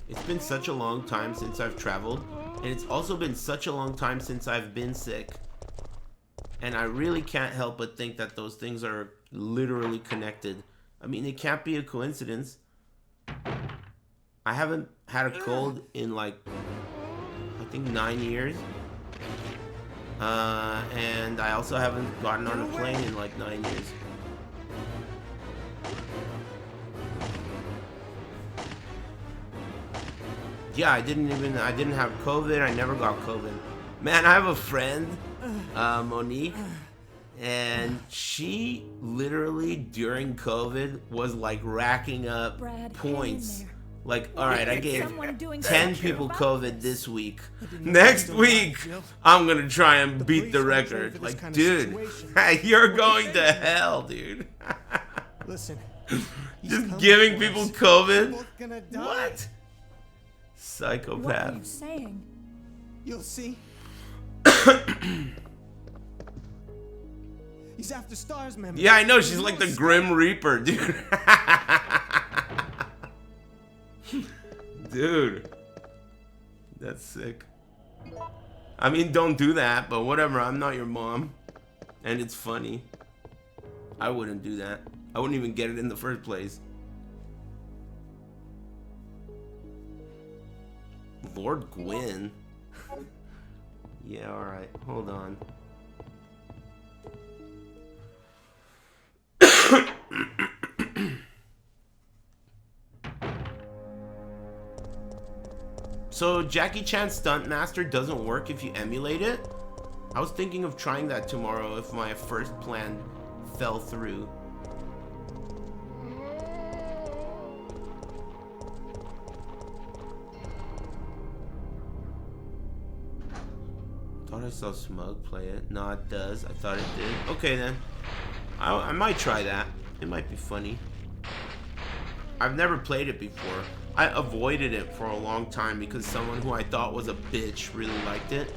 Speaker 1: It's been such a long time since I've traveled, and it's also been such a long time since I've been sick. And I really can't help but think that those things are literally connected. I mean, it can't be a coincidence. I haven't had a cold in like, I think 9 years. And I also haven't gotten on a plane in like 9 years. Yeah, I didn't have COVID. I never got COVID. Man, I have a friend, Monique, and she literally during COVID was like racking up points. Like, all right, I gave 10 people COVID this week. Next week, I'm gonna try and beat the record. Like, dude, you're going to hell, dude.
Speaker 7: Listen,
Speaker 1: just giving people COVID? What? Psychopath.
Speaker 5: What are you saying?
Speaker 7: You'll see. He's after Star's memory.
Speaker 1: Yeah, I know. She's like the Grim Reaper, dude. Dude. That's sick. I mean, don't do that, but whatever. I'm not your mom. And it's funny. I wouldn't do that. I wouldn't even get it in the first place. Lord Gwyn? Yeah, alright. Hold on. So Jackie Chan Stuntmaster doesn't work if you emulate it? I was thinking of trying that tomorrow if my first plan fell through. Thought I saw Smug play it. No, it does. I thought it did. Okay then. I might try that. It might be funny. I've never played it before. I avoided it for a long time because someone who I thought was a bitch really liked it.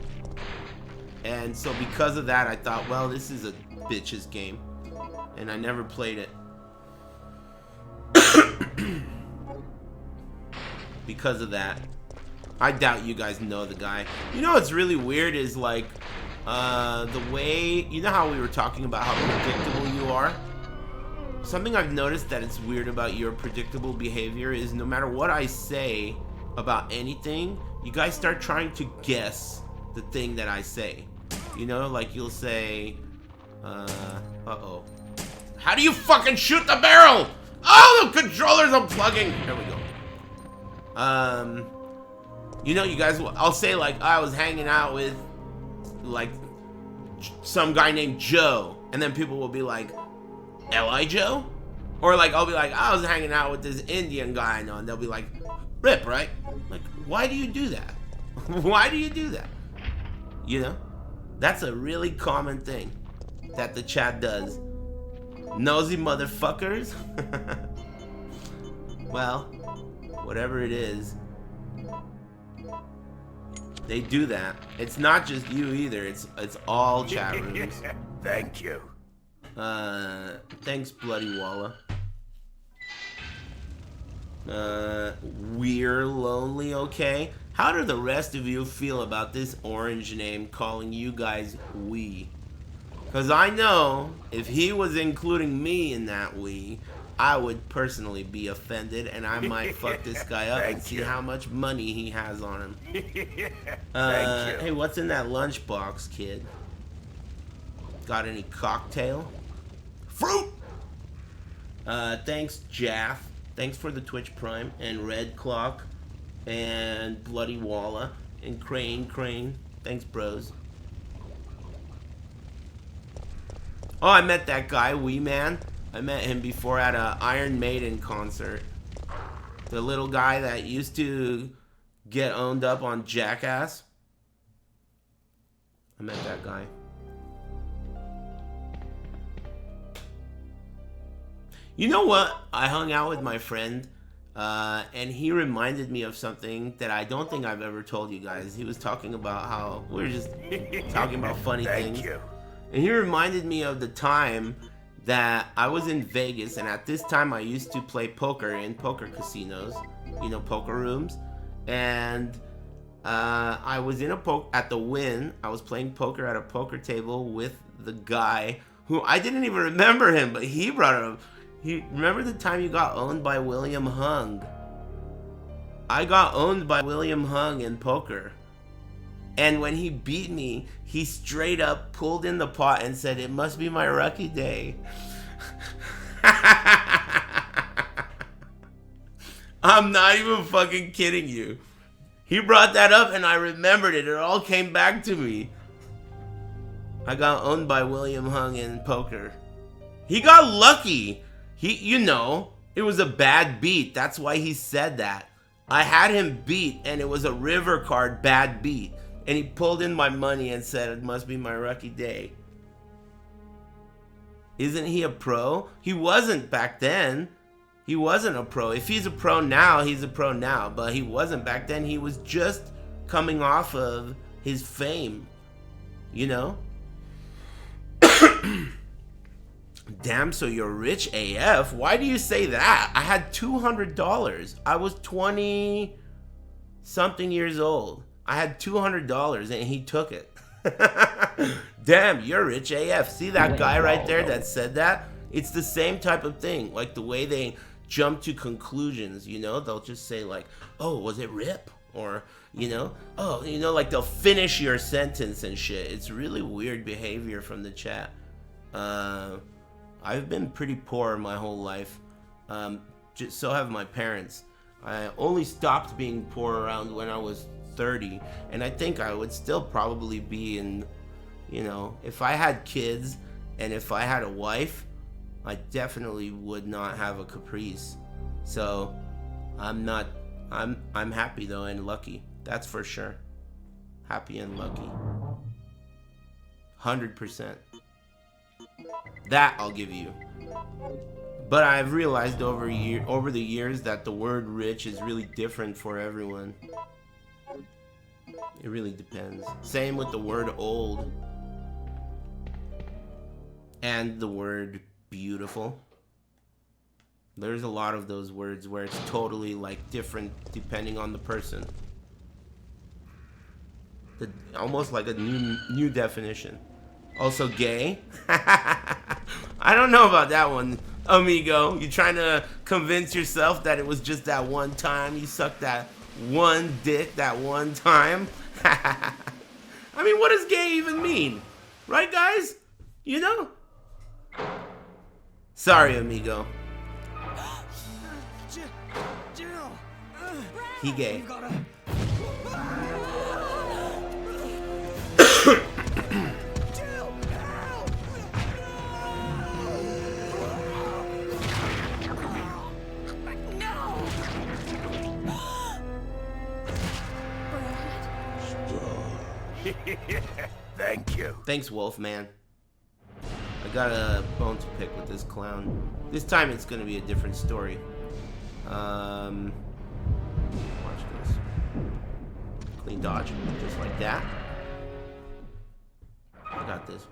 Speaker 1: And so because of that, I thought, well, this is a bitch's game. And I never played it. Because of that. I doubt you guys know the guy. You know what's really weird is like, the way, you know how we were talking about how predictable you are? Something I've noticed that it's weird about your predictable behavior is no matter what I say, about anything, you guys start trying to guess the thing that I say. You know, like you'll say, uh-oh. How do you fucking shoot the barrel? Oh, the controller's unplugging. There we go. You know, you guys, I'll say like, I was hanging out with like some guy named Joe, and then people will be like, L.I. Joe? Or like, I'll be like, I was hanging out with this Indian guy I know, and they'll be like, Rip, right? Like, why do you do that? Why do you do that? You know? That's a really common thing that the chat does. Nosy motherfuckers. Well, whatever it is, they do that. It's not just you either. It's all chat rooms.
Speaker 2: Thank you.
Speaker 1: Thanks, Bloody Walla. We're lonely, okay? How do the rest of you feel about this orange name calling you guys we? Because I know if he was including me in that we, I would personally be offended, and I might fuck this guy up and see how much money he has on him. Hey, what's in that lunchbox, kid? Got any cocktail? Fruit! Thanks, Jaff. Thanks for the Twitch Prime, and Red Clock, and Bloody Walla, and Crane. Thanks, bros. Oh, I met that guy, Wee Man. I met him before at a Iron Maiden concert. The little guy that used to get owned up on Jackass. I met that guy. You know what? I hung out with my friend, and he reminded me of something that I don't think I've ever told you guys. He was talking about how we were just talking about funny things.
Speaker 2: Thank you.
Speaker 1: And he reminded me of the time that I was in Vegas, and at this time I used to play poker in poker casinos, you know, poker rooms. And I was in at the Wynn. I was playing poker at a poker table with the guy who I didn't even remember him, but he brought it up. Remember the time you got owned by William Hung? I got owned by William Hung in poker. And when he beat me, he straight up pulled in the pot and said, "It must be my lucky day." I'm not even fucking kidding you. He brought that up and I remembered it. It all came back to me. I got owned by William Hung in poker. He got lucky. You know, it was a bad beat. That's why he said that. I had him beat and it was a river card bad beat. And he pulled in my money and said, "It must be my lucky day." Isn't he a pro? He wasn't back then. He wasn't a pro. If he's a pro now, he's a pro now. But he wasn't back then. He was just coming off of his fame. You know? Damn, so you're rich AF? Why do you say that? I had $200. I was 20-something years old. I had $200 and he took it. Damn, you're rich AF. See that guy right there that said that? It's the same type of thing. Like the way they jump to conclusions, you know? They'll just say like, "Oh, was it Rip?" Or, you know, "Oh," you know, like they'll finish your sentence and shit. It's really weird behavior from the chat. I've been pretty poor my whole life. So have my parents. I only stopped being poor around when I was 30, and I think I would still probably be in, you know, if I had kids and if I had a wife, I definitely would not have a Caprice. So I'm happy though and lucky. That's for sure. Happy and lucky. 100%. That I'll give you. But I've realized over the years that the word rich is really different for everyone. It really depends. Same with the word old. And the word beautiful. There's a lot of those words where it's totally like different depending on the person. Almost like a new definition. Also gay. I don't know about that one, amigo. You trying to convince yourself that it was just that one time you sucked that one dick that one time. I mean, what does gay even mean? Right, guys? You know? Sorry, amigo.
Speaker 7: Jill.
Speaker 1: He gay.
Speaker 2: Thank you.
Speaker 1: Thanks, Wolfman. I got a bone to pick with this clown. This time it's gonna be a different story. Watch this. Clean dodge, just like that. I got this.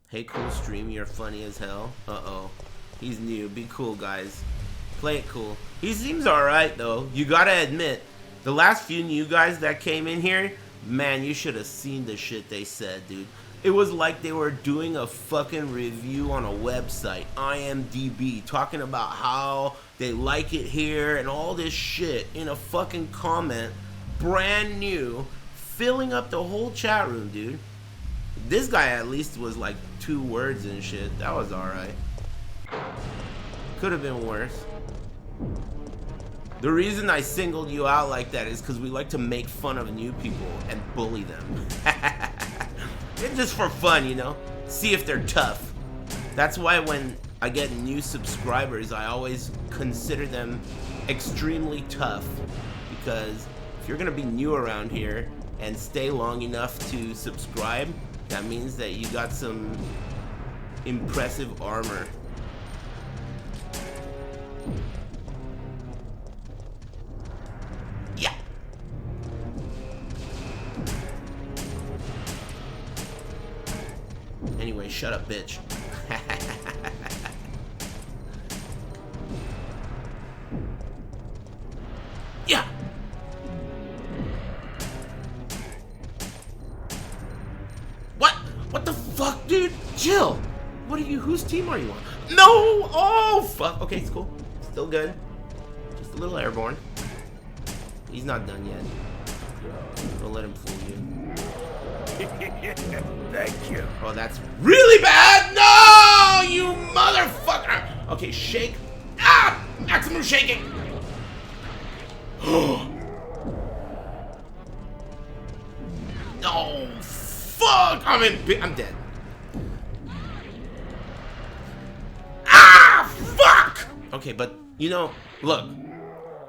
Speaker 1: Hey, cool stream, you're funny as hell. Uh-oh. He's new. Be cool, guys. Play it cool. He seems alright, though. You gotta admit, the last few new guys that came in here, man, you should have seen the shit they said, dude. It was like they were doing a fucking review on a website, IMDb, talking about how they like it here and all this shit in a fucking comment, brand new, filling up the whole chat room, dude. This guy at least was like 2 words and shit. That was alright. Could have been worse. The reason I singled you out like that is because we like to make fun of new people and bully them. It's just for fun, you know? See if they're tough. That's why when I get new subscribers, I always consider them extremely tough. Because if you're gonna be new around here and stay long enough to subscribe, that means that you got some impressive armor. Yeah. Anyway, shut up, bitch. Yeah. What the fuck, dude? Jill, what are you? Whose team are you on? No! Oh, fuck. Okay, it's cool. Still good. Just a little airborne. He's not done yet. Don't let him fool you.
Speaker 2: Thank you.
Speaker 1: Oh, that's really bad! No! You motherfucker! Okay, shake. Ah! Maximum shaking! No! Fuck! I'm dead. Ah! Fuck! Okay, but, you know, look.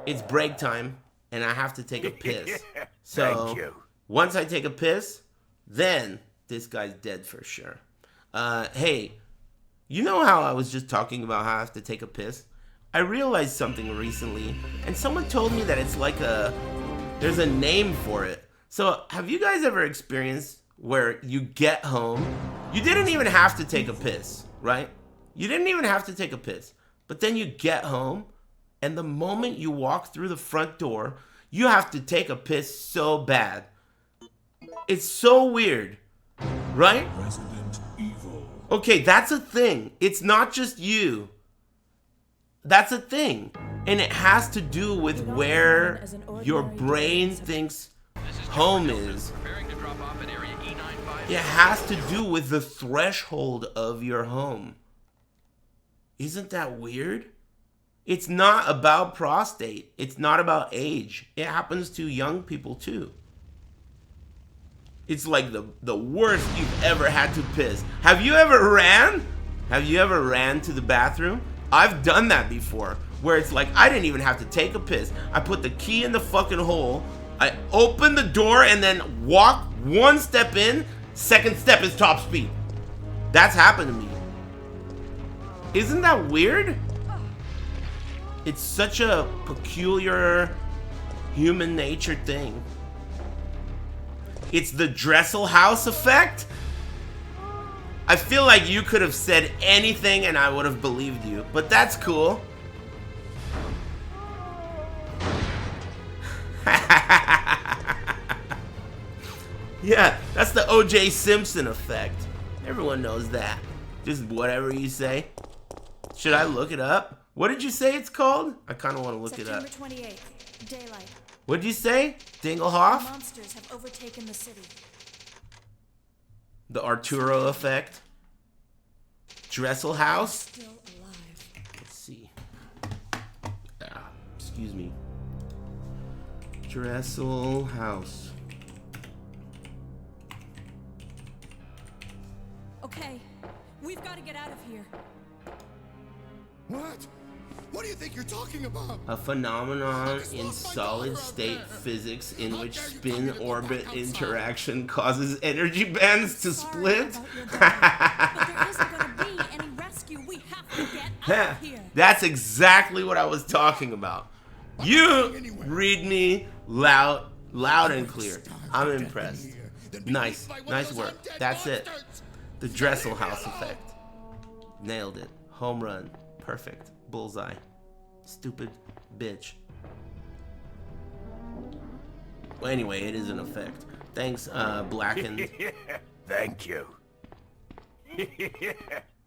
Speaker 1: It's break time, and I have to take a piss. So,
Speaker 2: Thank you.
Speaker 1: once I take a piss, then this guy's dead for sure. Hey, you know how I was just talking about how I have to take a piss? I realized something recently, and someone told me that it's like there's a name for it. So, have you guys ever experienced where you get home, you didn't even have to take a piss, right? You didn't even have to take a piss, but then you get home, and the moment you walk through the front door, you have to take a piss so bad. It's so weird, right?
Speaker 4: Resident Evil.
Speaker 1: Okay, that's a thing. It's not just you. That's a thing. And it has to do with where your brain thinks home is.
Speaker 10: Preparing to drop off at area E95.
Speaker 1: It has to do with the threshold of your home. Isn't that weird? It's not about prostate. It's not about age. It happens to young people too. It's like the worst you've ever had to piss. Have you ever ran? Have you ever ran to the bathroom? I've done that before, where it's like I didn't even have to take a piss. I put the key in the fucking hole, I open the door and then walk one step in, second step is top speed. That's happened to me. Isn't that weird? It's such a peculiar human nature thing. It's the Dressel House effect. I feel like you could have said anything and I would have believed you, but that's cool. Yeah, that's the O.J. Simpson effect. Everyone knows that. Just whatever you say. Should I look it up? What did you say it's called? I kind of want to look it up.
Speaker 5: September 28th. Daylight.
Speaker 1: What'd you say?
Speaker 5: The
Speaker 1: Dinglehoff?
Speaker 5: monsters have overtaken the city.
Speaker 1: The Arturo effect? Dressel House?
Speaker 5: Still alive.
Speaker 1: Let's see. Excuse me. Dressel House.
Speaker 5: Okay, we've got to get out of here.
Speaker 6: What? What do you think you're talking about?
Speaker 1: A phenomenon in solid state physics in which spin-orbit interaction causes energy bands to split?
Speaker 5: But there isn't going to be any rescue. We have to get out of here.
Speaker 1: That's exactly what I was talking about. You read me loud and clear. I'm impressed. Nice work. That's it. The Dressel House effect. Nailed it. Home run. Perfect. Bullseye. Stupid bitch. Well, anyway, it is an effect. Thanks, Blackened.
Speaker 2: Thank you.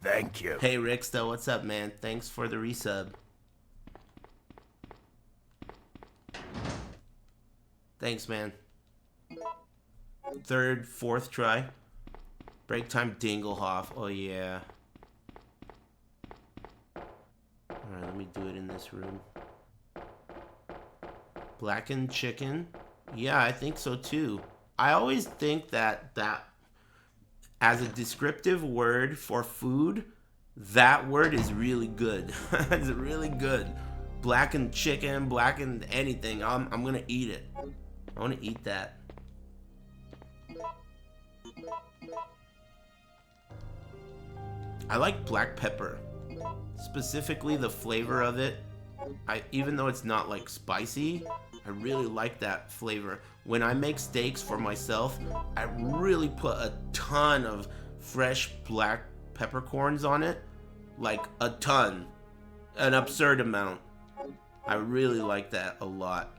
Speaker 2: Thank you.
Speaker 1: Hey, Ricksta, what's up, man? Thanks for the resub. Thanks, man. Third, fourth try. Break time Dinglehoff. Oh, yeah. Alright, let me do it in this room. Blackened chicken? Yeah, I think so too. I always think that as a descriptive word for food, that word is really good. It's really good. Blackened chicken, blackened anything. I'm gonna eat it. I wanna eat that. I like black pepper. Specifically the flavor of it. Even though it's not like spicy, I really like that flavor. When I make steaks for myself, I really put a ton of fresh black peppercorns on it. Like a ton. An absurd amount. I really like that a lot.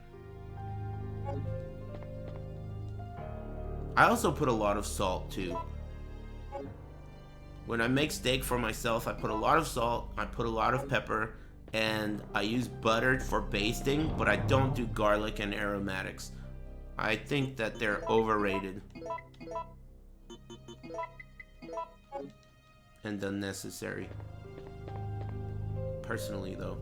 Speaker 1: I also put a lot of salt too. When I make steak for myself, I put a lot of salt, I put a lot of pepper, and I use butter for basting, but I don't do garlic and aromatics. I think that they're overrated and unnecessary. Personally, though.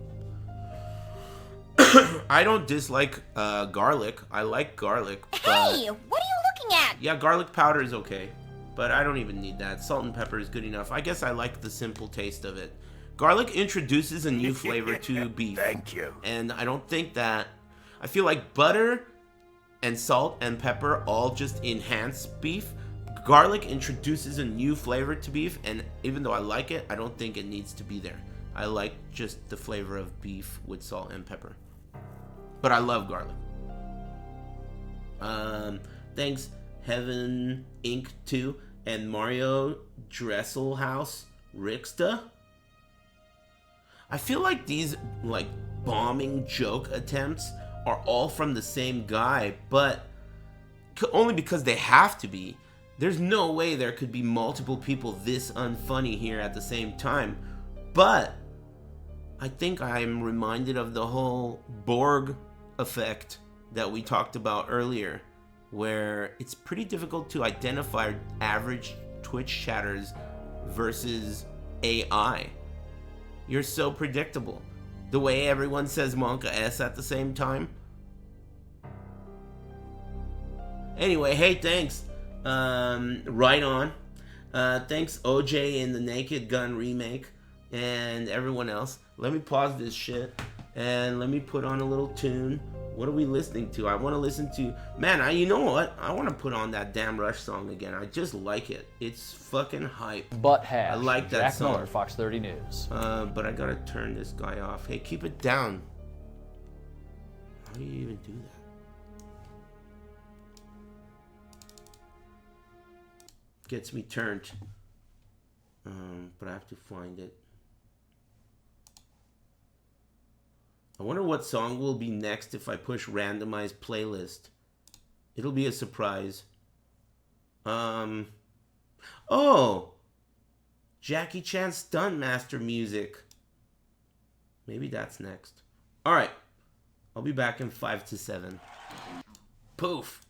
Speaker 1: I don't dislike garlic. I like garlic. But
Speaker 11: Hey, what are you looking at?
Speaker 1: yeah, garlic powder is okay. But I don't even need that. Salt and pepper is good enough. I guess I like the simple taste of it. Garlic introduces a new flavor to beef.
Speaker 2: Thank you.
Speaker 1: And I don't think that... I feel like butter and salt and pepper all just enhance beef. Garlic introduces a new flavor to beef, and even though I like it, I don't think it needs to be there. I like just the flavor of beef with salt and pepper. But I love garlic. Thanks, Heaven Inc. 2 and Mario Dresselhouse Ricksta. I feel like these like bombing joke attempts are all from the same guy, but only because they have to be. There's no way there could be multiple people this unfunny here at the same time. But I think I'm reminded of the whole Borg effect that we talked about earlier, where it's pretty difficult to identify average Twitch chatters versus AI. You're so predictable. The way everyone says Monka S at the same time. Anyway, hey, thanks. Right on. Thanks OJ in the Naked Gun remake and everyone else. Let me pause this shit and let me put on a little tune. What are we listening to? I want to listen to... Man, you know what? I want to put on that damn Rush song again. I just like it. It's fucking hype.
Speaker 8: Butt hash.
Speaker 1: I like that
Speaker 8: Jack
Speaker 1: song.
Speaker 8: Miller, Fox 30 News.
Speaker 1: But I gotta turn this guy off. Hey, keep it down. How do you even do that? Gets me turned. But I have to find it. I wonder what song will be next if I push randomize playlist. It'll be a surprise. Oh! Jackie Chan Stuntmaster music. Maybe that's next. Alright. I'll be back in 5 to 7. Poof.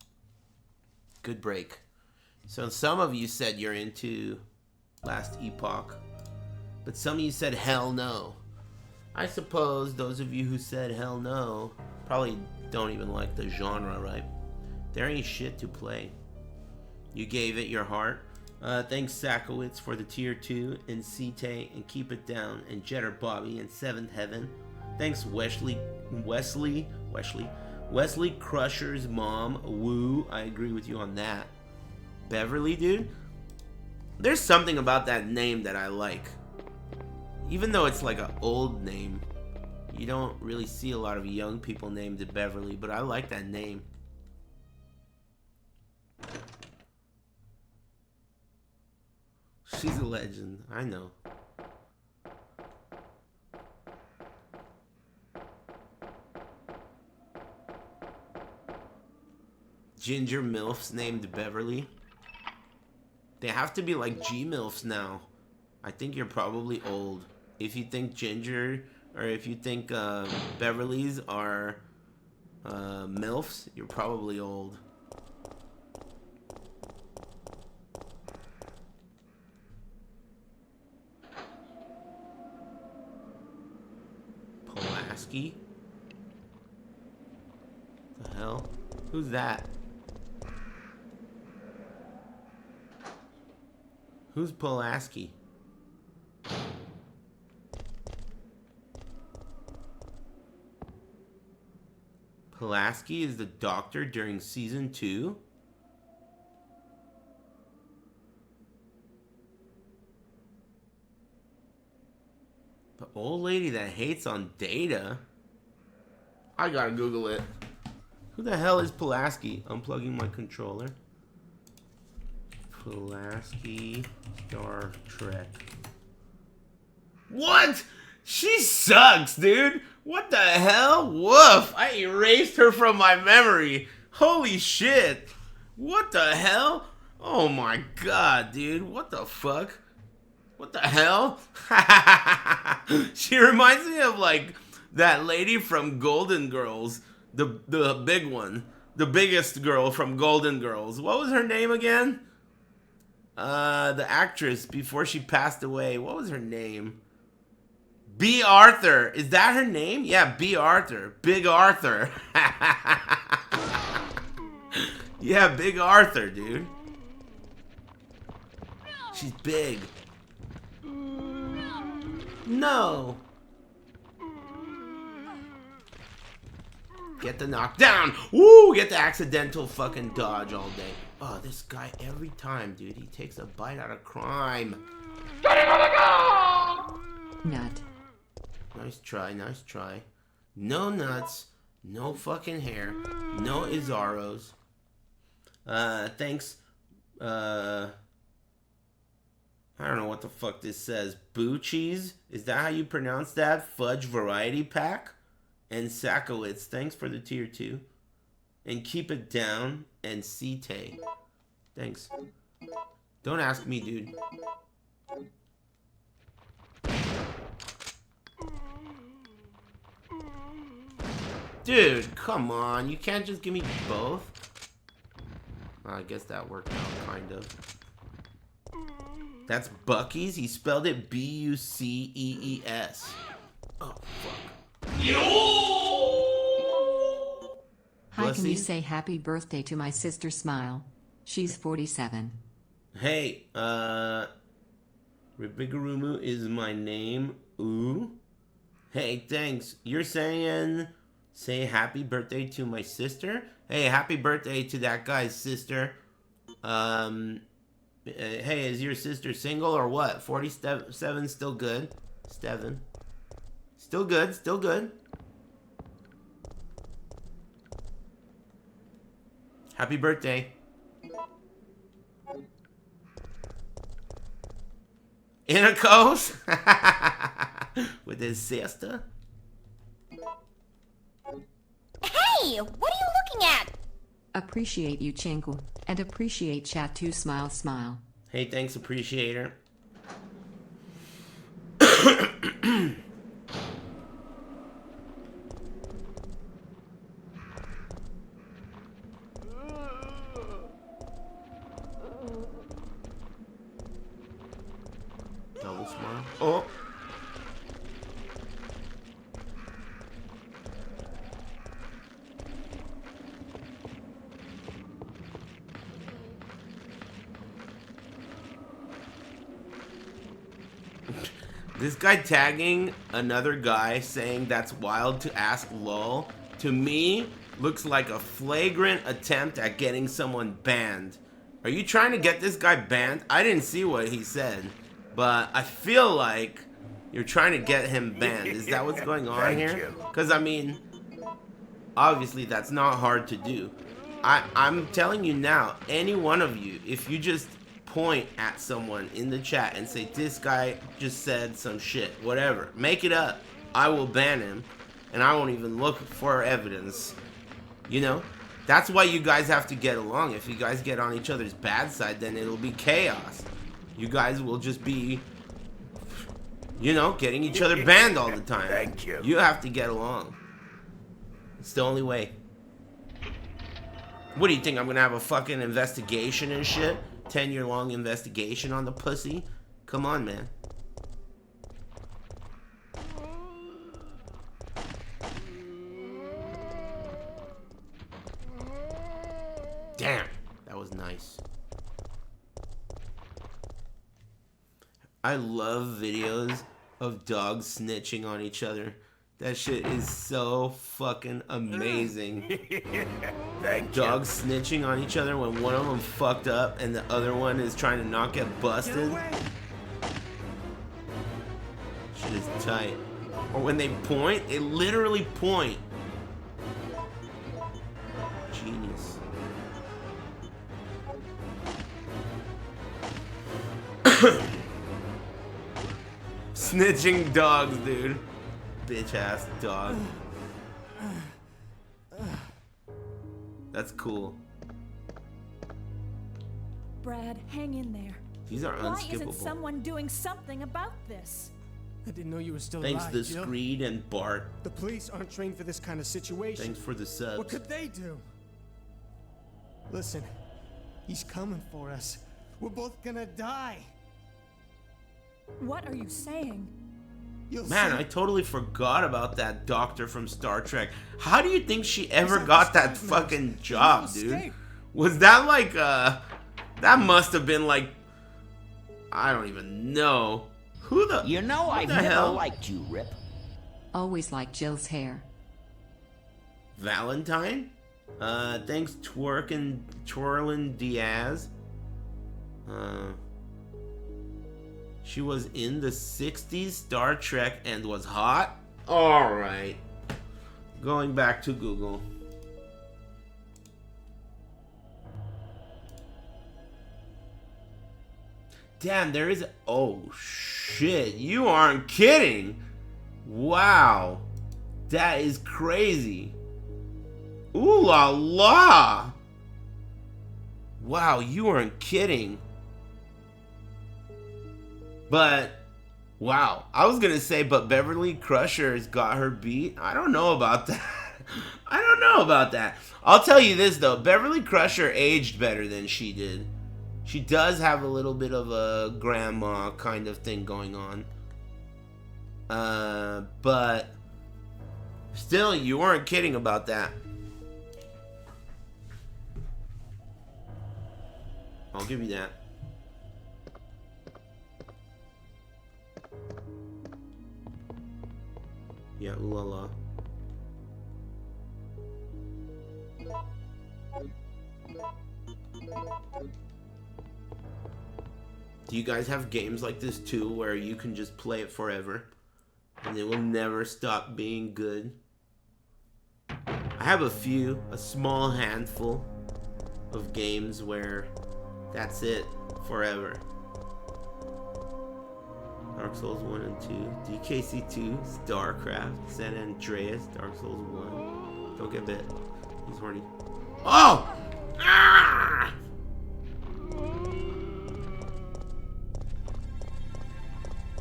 Speaker 1: Good break. So some of you said you're into Last Epoch, but some of you said hell no. I suppose those of you who said hell no probably don't even like the genre, right? There ain't shit to play. You gave it your heart. Thanks Sakowitz for the tier 2, and Cite, and Keep It Down, and Jetter Bobby, and 7th Heaven. Thanks Wesley Crusher's mom. Woo, I agree with you on that. Beverly, dude. There's something about that name that I like. Even though it's like an old name, you don't really see a lot of young people named Beverly, but I like that name. She's a legend, I know. Ginger MILFs named Beverly. They have to be like G MILFs now. I think you're probably old. If you think Ginger, or if you think Beverlys are MILFs, you're probably old. Pulaski? The hell? Who's that? Who's Pulaski? Pulaski is the doctor during season 2? The old lady that hates on Data? I gotta Google it. Who the hell is Pulaski? Unplugging my controller. Pulaski, Star Trek. What? She sucks, dude. What the hell? Woof. I erased her from my memory. Holy shit. What the hell? Oh my god, dude. What the fuck? What the hell? She reminds me of like that lady from Golden Girls. The big one. The biggest girl from Golden Girls. What was her name again? The actress before she passed away. What was her name? B. Arthur. Is that her name? Yeah, B. Arthur. Big Arthur. Yeah, Big Arthur, dude. She's big. No. Get the knockdown. Woo! Get the accidental fucking dodge all day. Oh, this guy every time, dude. He takes a bite out of crime.
Speaker 3: Nut.
Speaker 1: Nice try, nice try. No nuts. No fucking hair. No Izaros. Thanks. I don't know what the fuck this says. Boo cheese? Is that how you pronounce that? Fudge variety pack? And Sakowitz, thanks for the tier 2. And Keep It Down. And Cite. Thanks. Don't ask me, dude. Dude, come on. You can't just give me both? I guess that worked out, kind of. That's Bucky's? He spelled it B-U-C-E-E-S. Oh, fuck.
Speaker 3: Hi, can you say happy birthday to my sister Smile? She's 47.
Speaker 1: Hey, Ribigarumu is my name. Ooh. Hey, thanks. You're saying... Say happy birthday to my sister? Hey, happy birthday to that guy's sister. Hey, is your sister single or what? 47 still good? Steven. Still good, still good. Happy birthday. Intercourse? With his sister?
Speaker 11: Hey, what are you looking at?
Speaker 3: Appreciate you, Chinku. And appreciate chat too, smile, smile.
Speaker 1: Hey, thanks, appreciator. Double smile. Oh! This guy tagging another guy saying that's wild to ask lol, to me, looks like a flagrant attempt at getting someone banned. Are you trying to get this guy banned? I didn't see what he said, but I feel like you're trying to get him banned. Is that what's going on here? Because, I mean, obviously that's not hard to do. I'm telling you now, any one of you, if you just point at someone in the chat and say, this guy just said some shit, whatever, make it up, I will ban him, and I won't even look for evidence. You know? That's why you guys have to get along. If you guys get on each other's bad side, then it'll be chaos. You guys will just be, you know, getting each other banned all the time.
Speaker 2: Thank you.
Speaker 1: You have to get along. It's the only way. What do you think? I'm gonna have a fucking investigation and shit? 10-year-long investigation on the pussy? Come on, man. Damn, that was nice. I love videos of dogs snitching on each other. That shit is so fucking amazing.
Speaker 2: Thank you.
Speaker 1: Dogs snitching on each other when one of them fucked up and the other one is trying to not get busted. Shit is tight. Or when they point, they literally point. Genius. Snitching dogs, dude. Bitch ass dog. That's cool.
Speaker 5: Brad, hang in there.
Speaker 1: These are
Speaker 5: Why
Speaker 1: unskippable.
Speaker 5: isn't someone doing something about this?
Speaker 7: I didn't know you were still
Speaker 1: Thanks
Speaker 7: alive,
Speaker 1: to
Speaker 7: Jill.
Speaker 1: Screed and Bart.
Speaker 7: The police aren't trained for this kind of situation.
Speaker 1: Thanks for the subs.
Speaker 7: What could they do? Listen, he's coming for us. We're both gonna die.
Speaker 5: What are you saying?
Speaker 1: Man, I totally forgot about that doctor from Star Trek. How do you think she ever got that fucking job, dude? Was that like, that must have been like, I don't even know. Who the,
Speaker 12: You know, I've never liked you, Rip.
Speaker 3: Always liked Jill's hair.
Speaker 1: Valentine? Thanks Twirlin Diaz. She was in the 60s Star Trek and was hot? Alright. Going back to Google. Damn, there is... Oh, shit. You aren't kidding. Wow. That is crazy. Ooh la la. Wow, you aren't kidding. But, wow. I was gonna say, but Beverly Crusher's got her beat. I don't know about that. I don't know about that. I'll tell you this, though. Beverly Crusher aged better than she did. She does have a little bit of a grandma kind of thing going on. But still, you weren't kidding about that. I'll give you that. Yeah, ooh la la. Do you guys have games like this too, where you can just play it forever and it will never stop being good? I have a small handful of games where that's it forever. Dark Souls 1 and 2, DKC 2, StarCraft, San Andreas, Dark Souls 1. Don't get bit. He's horny. Oh! Ah!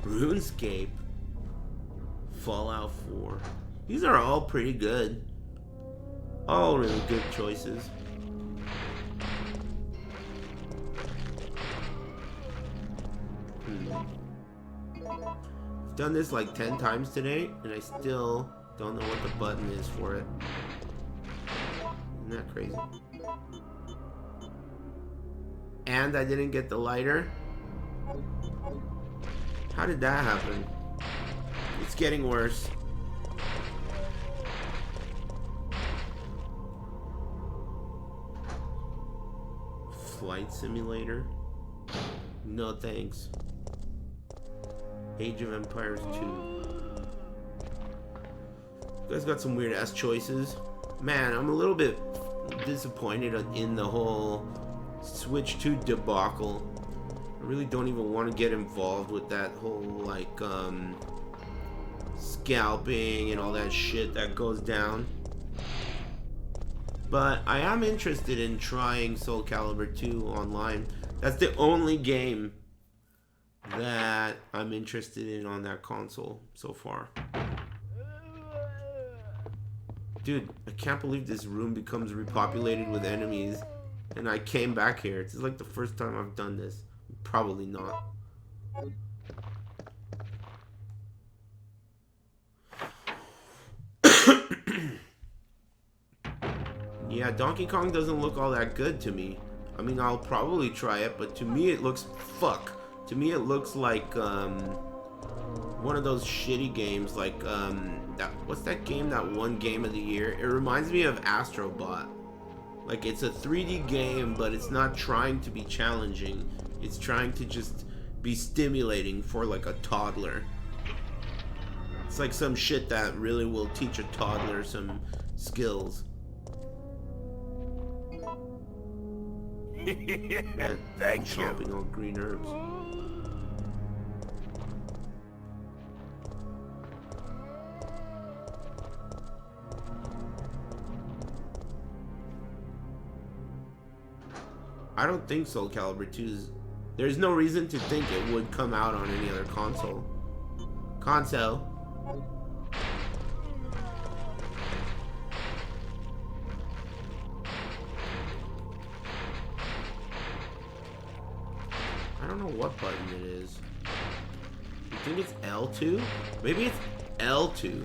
Speaker 1: RuneScape, Fallout 4. These are all pretty good. All really good choices. I've done this like 10 times today, and I still don't know what the button is for it. Isn't that crazy? And I didn't get the lighter. How did that happen? It's getting worse. Flight simulator? No thanks. Age of Empires 2. You guys got some weird ass choices. Man, I'm a little bit disappointed in the whole Switch 2 debacle. I really don't even want to get involved with that whole like scalping and all that shit that goes down. But I am interested in trying Soul Calibur 2 online. That's the only game that I'm interested in on that console so far. Dude, I can't believe this room becomes repopulated with enemies. And I came back here. It's like the first time I've done this. Probably not. Yeah, Donkey Kong doesn't look all that good to me. I mean, I'll probably try it, but to me it looks... Fuck. To me it looks like, one of those shitty games, like, what's that game that won Game of the Year? It reminds me of Astro Bot. Like, it's a 3D game, but it's not trying to be challenging. It's trying to just be stimulating for, like, a toddler. It's like some shit that really will teach a toddler some skills. Man,
Speaker 2: Thank you.
Speaker 1: Chomping on green herbs. I don't think Soul Calibur 2's... There's no reason to think it would come out on any other console. I don't know what button it is. You think it's L2? Maybe it's L2.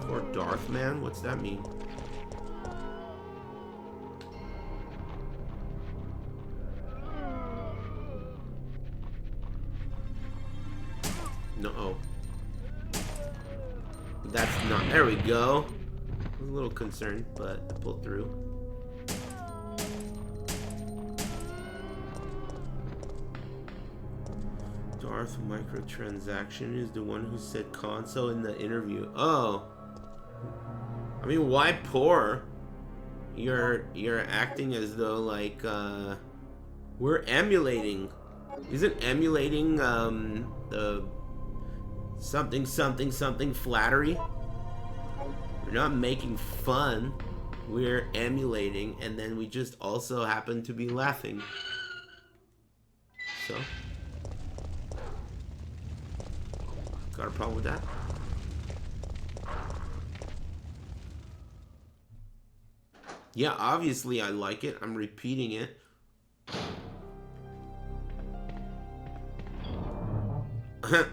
Speaker 1: Or Darth Man? What's that mean? No. That's not... There we go. I was a little concerned, but I pulled through. Darth Microtransaction is the one who said console in the interview. Oh. I mean, why poor? You're acting as though, like, we're emulating. Isn't emulating, the... something flattery? We're not making fun. We're emulating, and then we just also happen to be laughing. So, got a problem with that? Yeah, obviously I like it. I'm repeating it.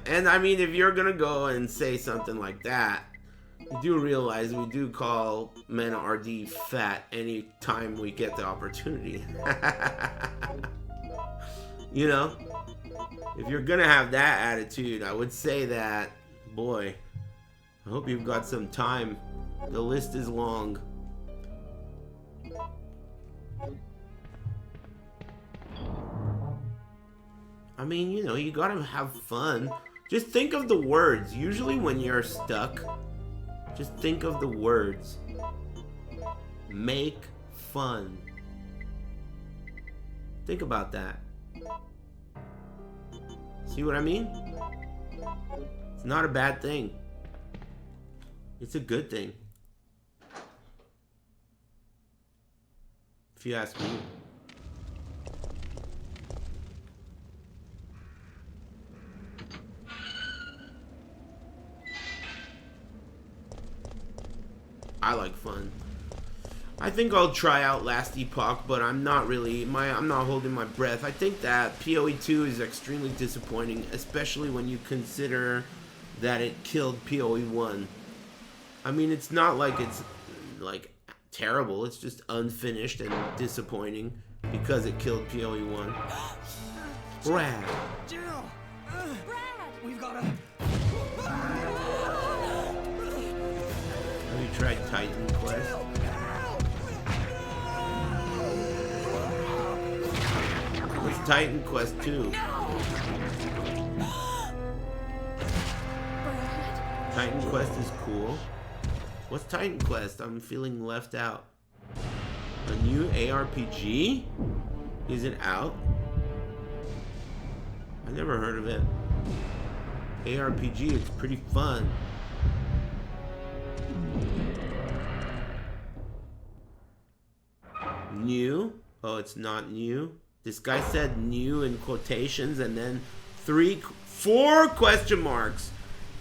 Speaker 1: And I mean, if you're gonna go and say something like that, you do realize we do call Men RD fat any time we get the opportunity. You know? If you're gonna have that attitude, I would say that, boy, I hope you've got some time. The list is long. I mean, you know, you gotta have fun. Just think of the words. Usually when you're stuck, just think of the words. Make fun. Think about that. See what I mean? It's not a bad thing. It's a good thing. If you ask me. I like fun. I think I'll try out Last Epoch, but I'm not really, I'm not holding my breath. I think that PoE 2 is extremely disappointing, especially when you consider that it killed PoE 1. I mean, it's not like it's like terrible, it's just unfinished and disappointing because it killed PoE 1. Brad.
Speaker 7: Jill!
Speaker 5: Brad!
Speaker 7: We've gotta...
Speaker 1: Have you tried Titan Quest? What's Titan Quest 2? Titan Quest is cool. What's Titan Quest? I'm feeling left out. A new ARPG? Is it out? I never heard of it. ARPG, it's pretty fun. New? Oh, it's not new. This guy said new in quotations and then 4 question marks.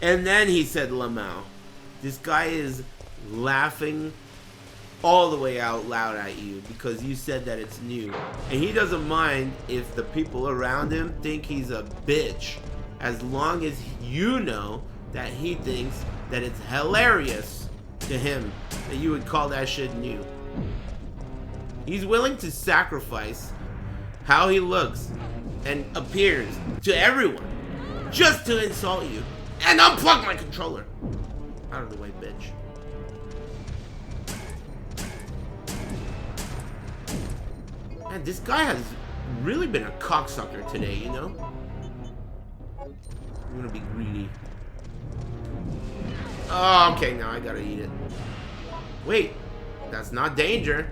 Speaker 1: And then he said Lamau. This guy is laughing all the way out loud at you because you said that it's new. And he doesn't mind if the people around him think he's a bitch, as long as you know that he thinks that it's hilarious to him that you would call that shit new. He's willing to sacrifice how he looks and appears to everyone just to insult you and unplug my controller. Out of the way, bitch. Man, this guy has really been a cocksucker today, you know? I'm gonna be greedy. Oh, okay, now I gotta eat it. Wait, that's not danger.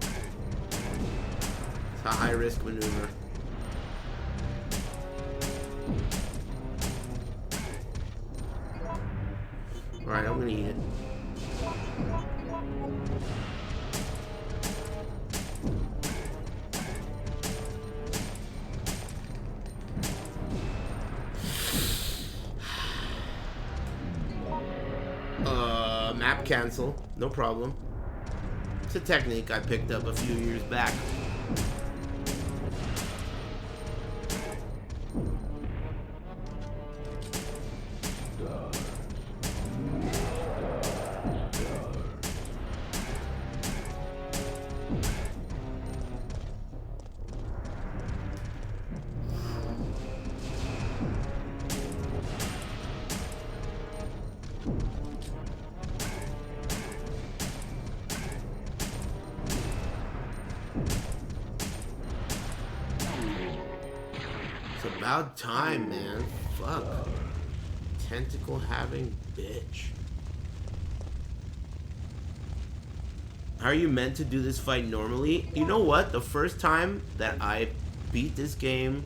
Speaker 1: It's a high-risk maneuver. Alright, I'm gonna eat it. Map cancel, no problem. It's a technique I picked up a few years back. About time, man. Fuck. Tentacle having bitch. How are you meant to do this fight normally? You know what? The first time that I beat this game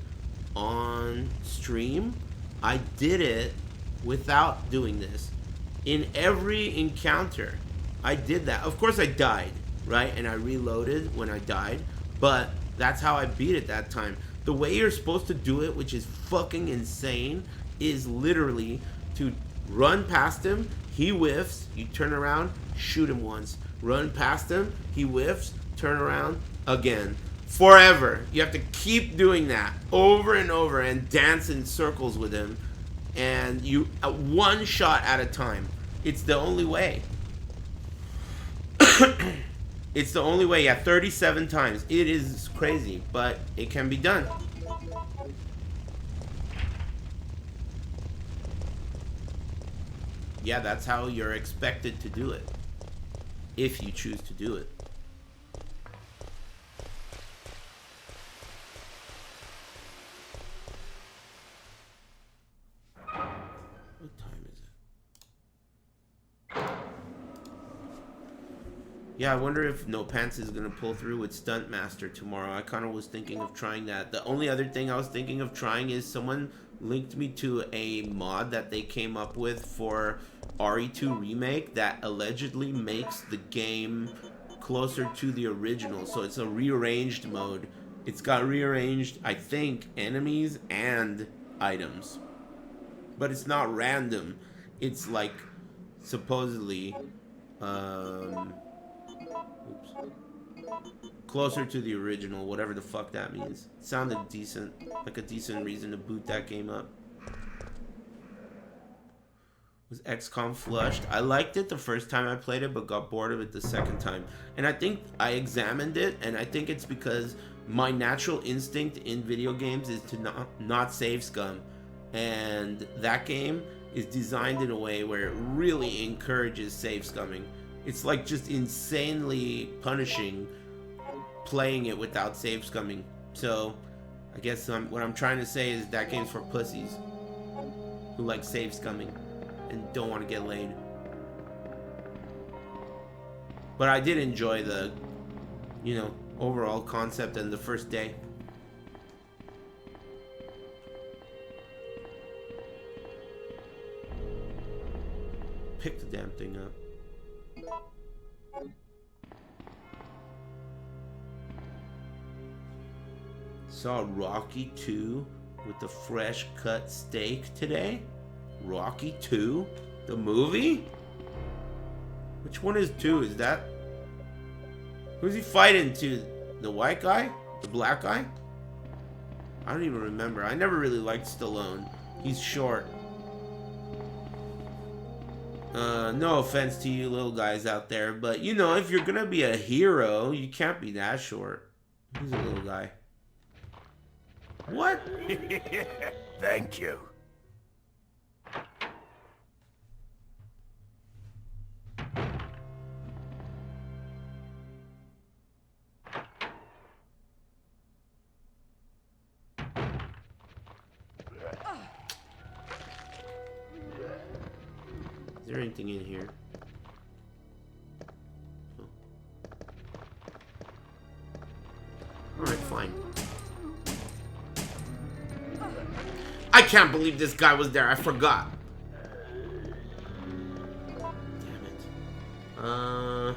Speaker 1: on stream, I did it without doing this. In every encounter, I did that. Of course I died, right? And I reloaded when I died, but that's how I beat it that time. The way you're supposed to do it, which is fucking insane, is literally to run past him, he whiffs, you turn around, shoot him once. Run past him, he whiffs, turn around, again. Forever. You have to keep doing that over and over and dance in circles with him. And you, one shot at a time. It's the only way. It's the only way, yeah, 37 times. It is crazy, but it can be done. Yeah, that's how you're expected to do it. If you choose to do it. What time is it? Yeah, I wonder if No Pants is gonna pull through with Stunt Master tomorrow. I kind of was thinking of trying that. The only other thing I was thinking of trying is someone linked me to a mod that they came up with for RE2 Remake that allegedly makes the game closer to the original. So it's a rearranged mode. It's got rearranged, I think, enemies and items. But it's not random. It's like supposedly closer to the original, whatever the fuck that means. Sounded decent, like a decent reason to boot that game up. Was XCOM flushed? I liked it the first time I played it, but got bored of it the second time. And I think I examined it, and I think it's because my natural instinct in video games is to not save scum. And that game is designed in a way where it really encourages save scumming. It's like just insanely punishing playing it without save scumming. So I guess what I'm trying to say is that game's for pussies who like save scumming and don't want to get laid. But I did enjoy the, you know, overall concept and the first day. Pick the damn thing up. Saw Rocky 2 with the fresh cut steak today. Rocky 2? The movie? Which one is 2? Is that... Who's he fighting to? The white guy? The black guy? I don't even remember. I never really liked Stallone. He's short. No offense to you little guys out there, but you know, if you're gonna be a hero, you can't be that short. He's a little guy. What?
Speaker 2: Thank you.
Speaker 1: Is there anything in here? Oh. Alright, fine. I can't believe this guy was there. I forgot. Damn it. No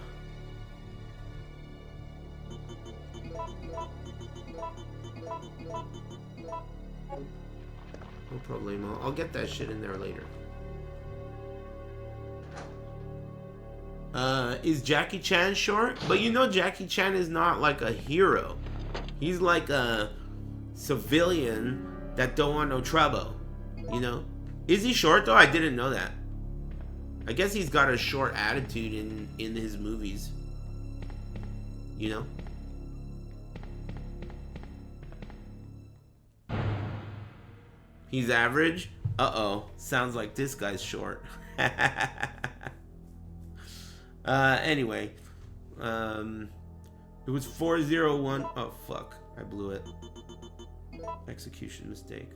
Speaker 1: problemo. I'll get that shit in there later. Is Jackie Chan short? But you know Jackie Chan is not like a hero. He's like a civilian that don't want no trouble, you know? Is he short though? I didn't know that. I guess he's got a short attitude in his movies, you know? He's average? Uh-oh. Sounds like this guy's short. Anyway. It was 401. Oh, fuck. I blew it. Execution mistake.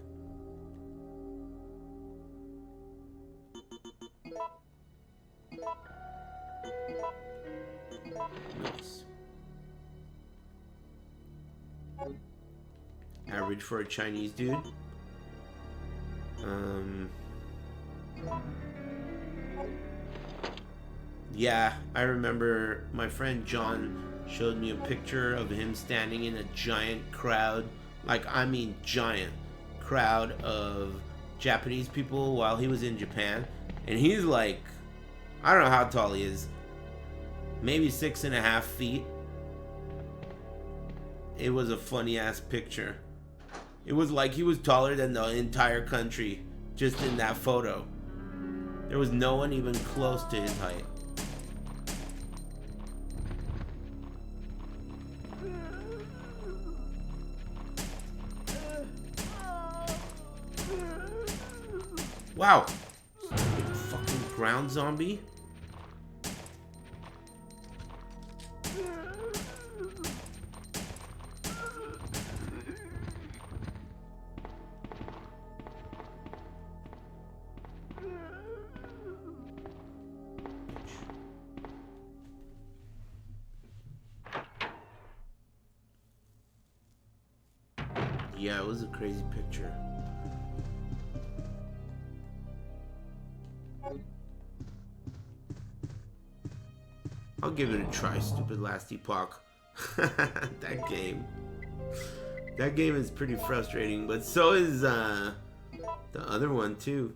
Speaker 1: Nice. Average for a Chinese dude. Yeah, I remember my friend John showed me a picture of him standing in a giant crowd, like I mean giant crowd of Japanese people while he was in Japan, and he's like, I don't know how tall he is, maybe 6.5 feet. It was a funny ass picture. It was like he was taller than the entire country just in that photo. There was no one even close to his height. Wow. Stupid fucking ground zombie. Yeah, it was a crazy picture. I'll give it a try, stupid Last Epoch. That game is pretty frustrating, but so is the other one too.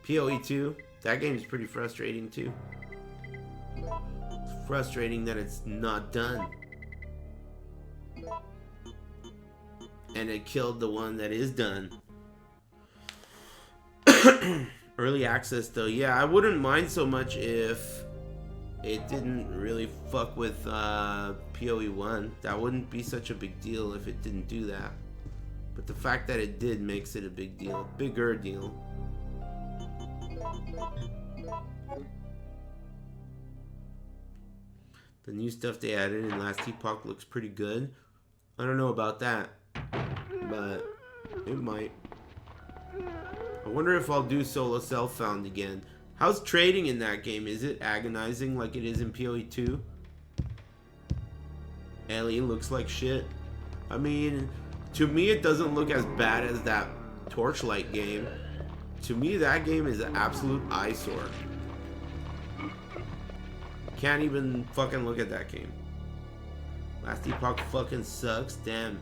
Speaker 1: PoE 2. That game's pretty frustrating too. It's frustrating that it's not done. And it killed the one that is done. Early access though, yeah, I wouldn't mind so much if it didn't really fuck with PoE 1. That wouldn't be such a big deal if it didn't do that. But the fact that it did makes it a big deal. Bigger deal. The new stuff they added in Last Epoch looks pretty good. I don't know about that, but it might. I wonder if I'll do solo self-found again. How's trading in that game? Is it agonizing like it is in PoE 2? Ellie looks like shit. I mean, to me it doesn't look as bad as that Torchlight game. To me that game is an absolute eyesore. Can't even fucking look at that game. Last Epoch fucking sucks. Damn.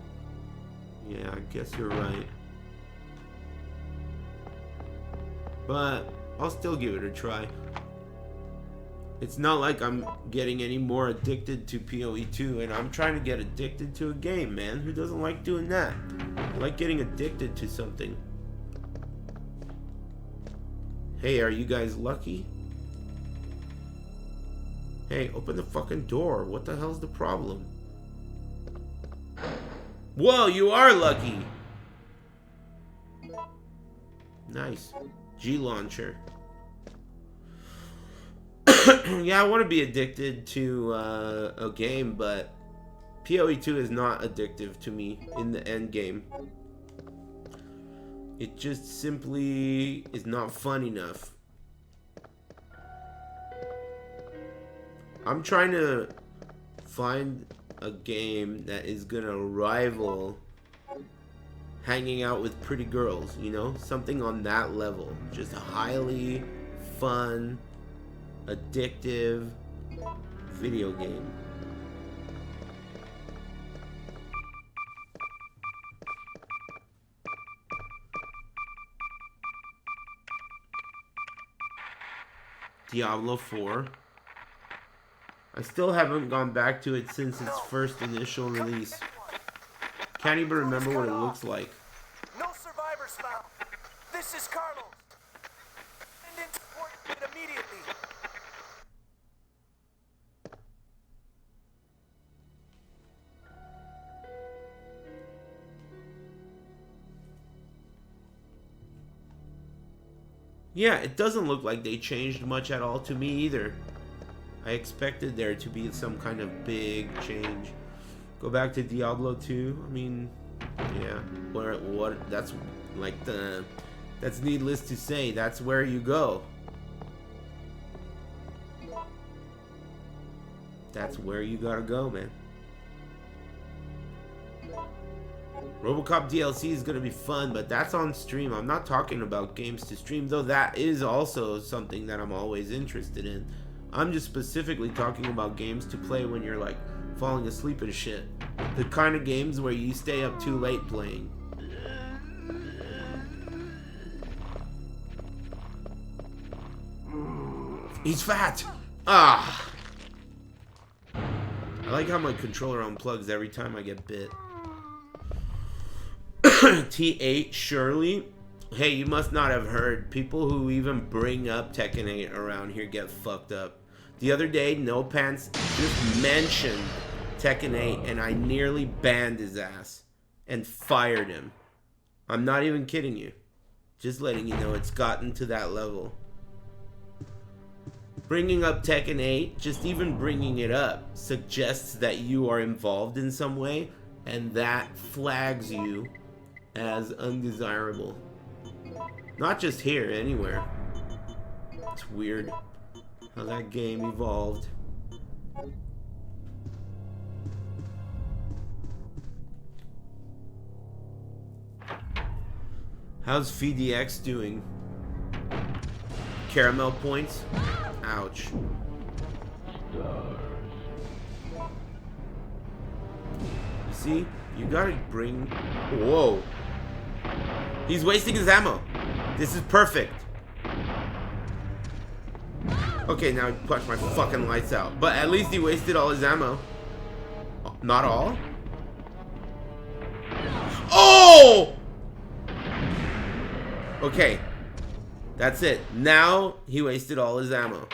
Speaker 1: Yeah, I guess you're right. But I'll still give it a try. It's not like I'm getting any more addicted to PoE 2, and I'm trying to get addicted to a game, man. Who doesn't like doing that? I like getting addicted to something. Hey, are you guys lucky? Hey, open the fucking door. What the hell's the problem? Whoa, you are lucky. Nice. G-Launcher. Yeah, I want to be addicted to a game, but PoE 2 is not addictive to me in the end game. It just simply is not fun enough. I'm trying to find a game that is gonna rival hanging out with pretty girls, you know? Something on that level. Just a highly fun, addictive video game. Diablo 4. I still haven't gone back to it since its first initial release. Can't even remember what it looks like.
Speaker 13: No survivors found. This is Carlos. Send in support immediately.
Speaker 1: Yeah, it doesn't look like they changed much at all to me either. I expected there to be some kind of big change. Go back to Diablo 2. I mean, yeah, what that's like that's needless to say. That's where you go. That's where you gotta go, man. RoboCop DLC is gonna be fun, but that's on stream. I'm not talking about games to stream, though that is also something that I'm always interested in. I'm just specifically talking about games to play when you're like falling asleep and shit. The kind of games where you stay up too late playing. He's fat! Ah! I like how my controller unplugs every time I get bit. T8 Shirley. Hey, you must not have heard. People who even bring up Tekken 8 around here get fucked up. The other day, No Pants just mentioned Tekken 8 and I nearly banned his ass and fired him. I'm not even kidding you. Just letting you know it's gotten to that level. Bringing up Tekken 8, just even bringing it up, suggests that you are involved in some way, and that flags you as undesirable. Not just here, anywhere. It's weird how that game evolved. How's VDX doing? Caramel points? Ouch. See? You gotta bring... Whoa. He's wasting his ammo. This is perfect. Okay, now punch my fucking lights out. But at least he wasted all his ammo. Not all? Oh! Okay. That's it. Now he wasted all his ammo.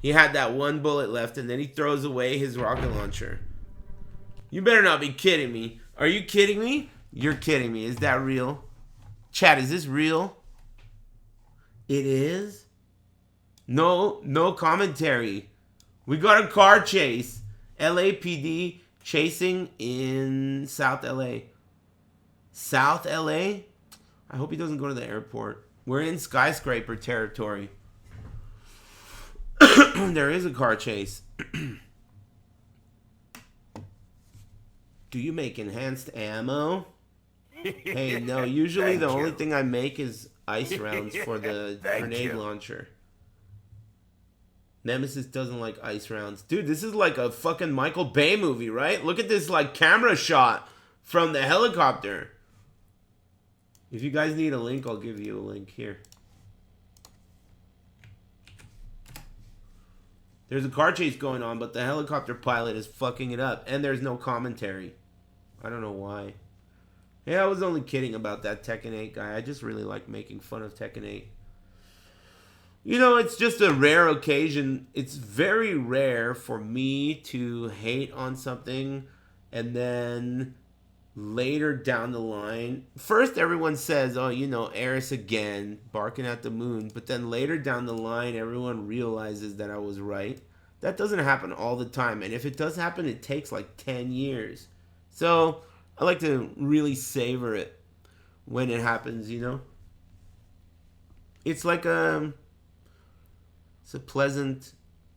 Speaker 1: He had that one bullet left, and then he throws away his rocket launcher. You better not be kidding me. Are you kidding me? You're kidding me. Is that real? Chat, is this real? It is? No commentary. We got a car chase. LAPD chasing in South LA. South LA? I hope he doesn't go to the airport. We're in skyscraper territory. There is a car chase. Do you make enhanced ammo? Hey, no. Usually the only thing I make is ice rounds for the grenade launcher. Nemesis doesn't like ice rounds. Dude, this is like a fucking Michael Bay movie, right? Look at this like camera shot from the helicopter. If you guys need a link, I'll give you a link here. There's a car chase going on, but the helicopter pilot is fucking it up. And there's no commentary. I don't know why. Yeah, I was only kidding about that Tekken 8 guy. I just really like making fun of Tekken 8. You know, it's just a rare occasion. It's very rare for me to hate on something and then later down the line, first everyone says, oh, you know, Aris again, barking at the moon. But then later down the line, everyone realizes that I was right. That doesn't happen all the time. And if it does happen, it takes like 10 years. So I like to really savor it when it happens, you know. It's like it's a pleasant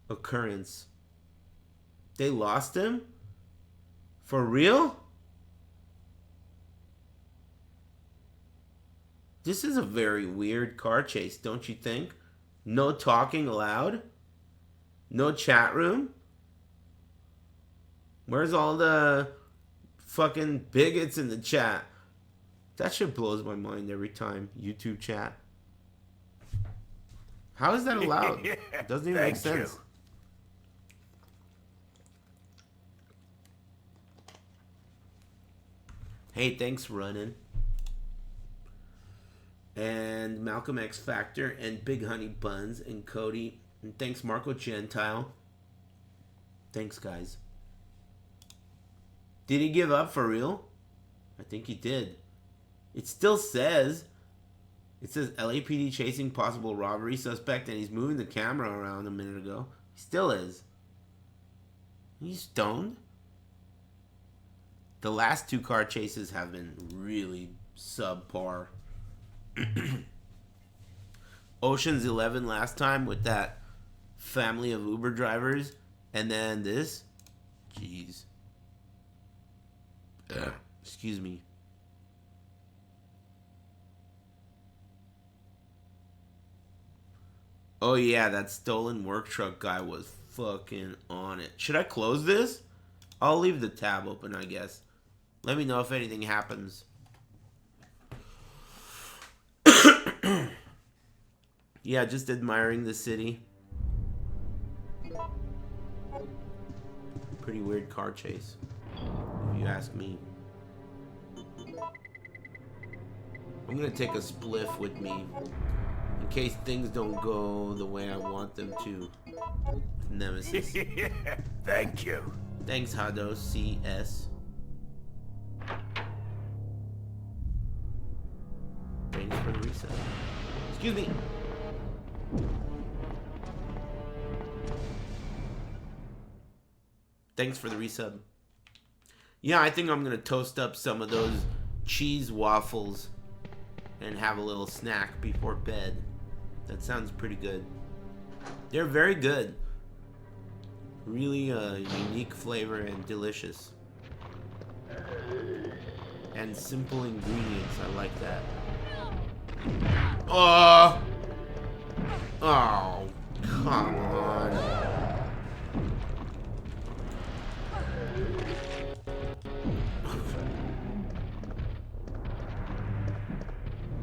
Speaker 1: occurrence. They lost him? For real? This is a very weird car chase, don't you think? No talking allowed? No chat room? Where's all the fucking bigots in the chat? That shit blows my mind every time. YouTube chat. How is that allowed? It doesn't even make sense. Hey, thanks, Runnin'. And Malcolm X Factor and Big Honey Buns and Cody. And thanks, Marco Gentile. Thanks, guys. Did he give up for real? I think he did. It still says... It says LAPD chasing possible robbery suspect, and he's moving the camera around a minute ago. He still is. He's stoned. The last two car chases have been really subpar. Ocean's 11 last time with that family of Uber drivers, and then this. Jeez. Excuse me. Oh yeah, that stolen work truck guy was fucking on it. Should I close this? I'll leave the tab open, I guess. Let me know if anything happens. Yeah, just admiring the city. Pretty weird car chase, if you ask me. I'm gonna take a spliff with me in case things don't go the way I want them to. Nemesis.
Speaker 2: Thank you.
Speaker 1: Thanks, Hado CS. Thanks for the reset. Excuse me. Thanks for the resub. Yeah, I think I'm gonna toast up some of those cheese waffles and have a little snack before bed. That sounds pretty good. They're very good. Really unique flavor and delicious. And simple ingredients. I like that. Oh, come on.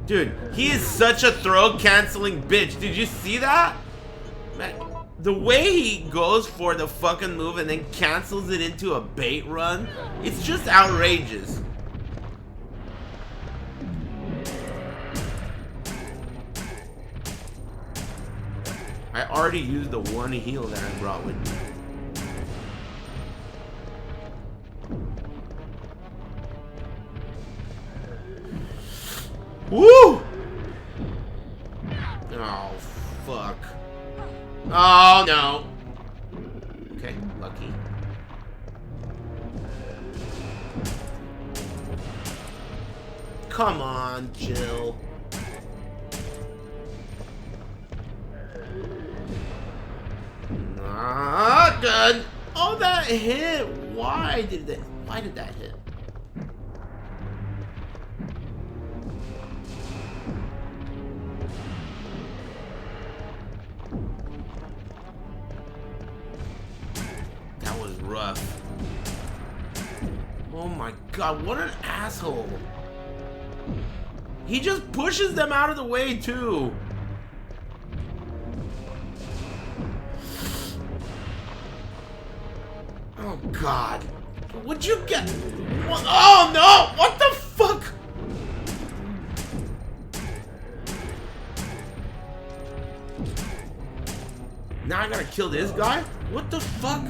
Speaker 1: Dude, he is such a throw-canceling bitch. Did you see that? Man, The way he goes for the fucking move and then cancels it into a bait run, it's just outrageous. I already used the one heal that I brought with me. Woo! Oh, fuck. Oh, no. Okay, lucky. Come on, Jill. Not good. Oh, that hit. Why did that hit? That was rough. Oh my god, what an asshole. He just pushes them out of the way too. Oh god. What'd you get? What? Oh no! What the fuck? Now I gotta kill this guy? What the fuck?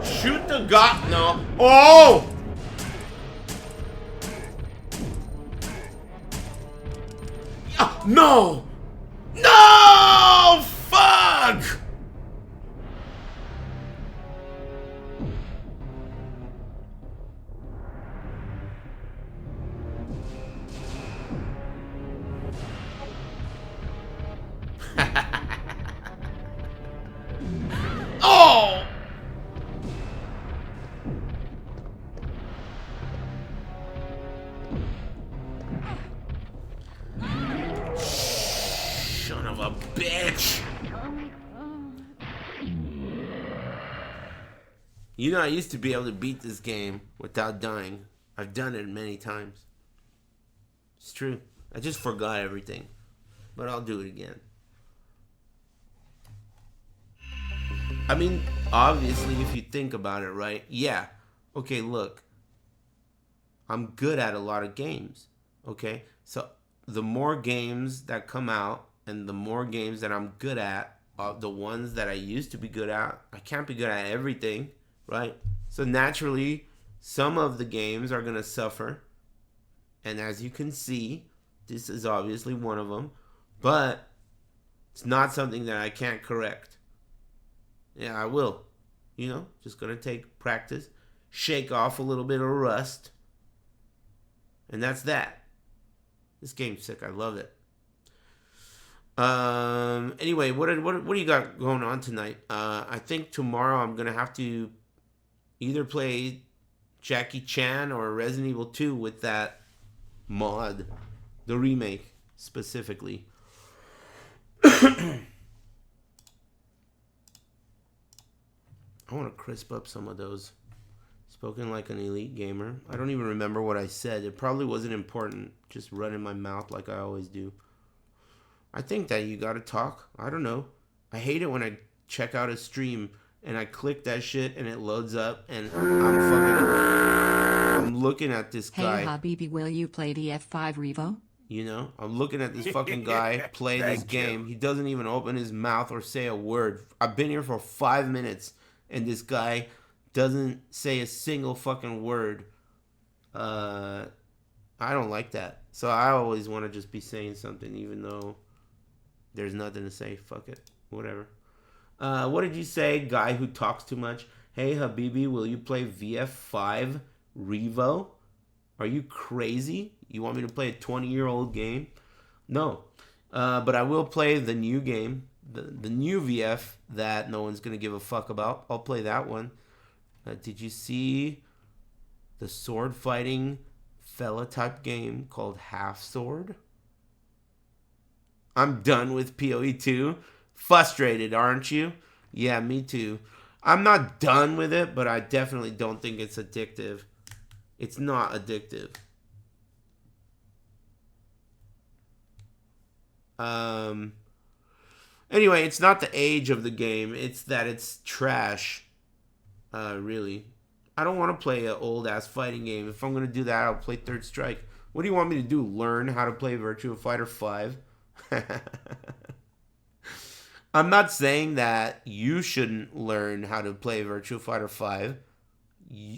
Speaker 1: Shoot the guy. No. Oh! No! No! Fuck! Oh! Son of a bitch! You know, I used to be able to beat this game without dying. I've done it many times. It's true. I just forgot everything. But I'll do it again. I mean, obviously, if you think about it, right? Yeah. Okay, look. I'm good at a lot of games. Okay? So, the more games that come out and the more games that I'm good at, the ones that I used to be good at, I can't be good at everything, right? So, naturally, some of the games are going to suffer. And as you can see, this is obviously one of them. But it's not something that I can't correct. Yeah, I will. You know, just gonna take practice, shake off a little bit of rust, and that's that. This game's sick. I love it. Anyway, what do you got going on tonight? I think tomorrow I'm gonna have to either play Jackie Chan or Resident Evil 2 with that mod, the remake specifically. I want to crisp up some of those. Spoken like an elite gamer. I don't even remember what I said. It probably wasn't important. Just running my mouth like I always do. I think that you gotta talk. I don't know. I hate it when I check out a stream and I click that shit and it loads up and I'm looking at this guy.
Speaker 3: Hey Habibi, will you play the F5 Revo?
Speaker 1: You know, I'm looking at this fucking guy play this game. He doesn't even open his mouth or say a word. I've been here for 5 minutes. And this guy doesn't say a single fucking word. I don't like that. So I always want to just be saying something even though there's nothing to say. Fuck it. Whatever. What did you say? Guy who talks too much. Hey, Habibi, will you play VF5 Revo? Are you crazy? You want me to play a 20-year-old game? No. But I will play the new game. The new VF that no one's going to give a fuck about. I'll play that one. Did you see the sword fighting fella type game called Half Sword? I'm done with PoE 2. Frustrated, aren't you? Yeah, me too. I'm not done with it, but I definitely don't think it's addictive. It's not addictive. Anyway, it's not the age of the game. It's that it's trash. Really. I don't want to play an old-ass fighting game. If I'm going to do that, I'll play Third Strike. What do you want me to do? Learn how to play Virtua Fighter 5? I'm not saying that you shouldn't learn how to play Virtua Fighter 5.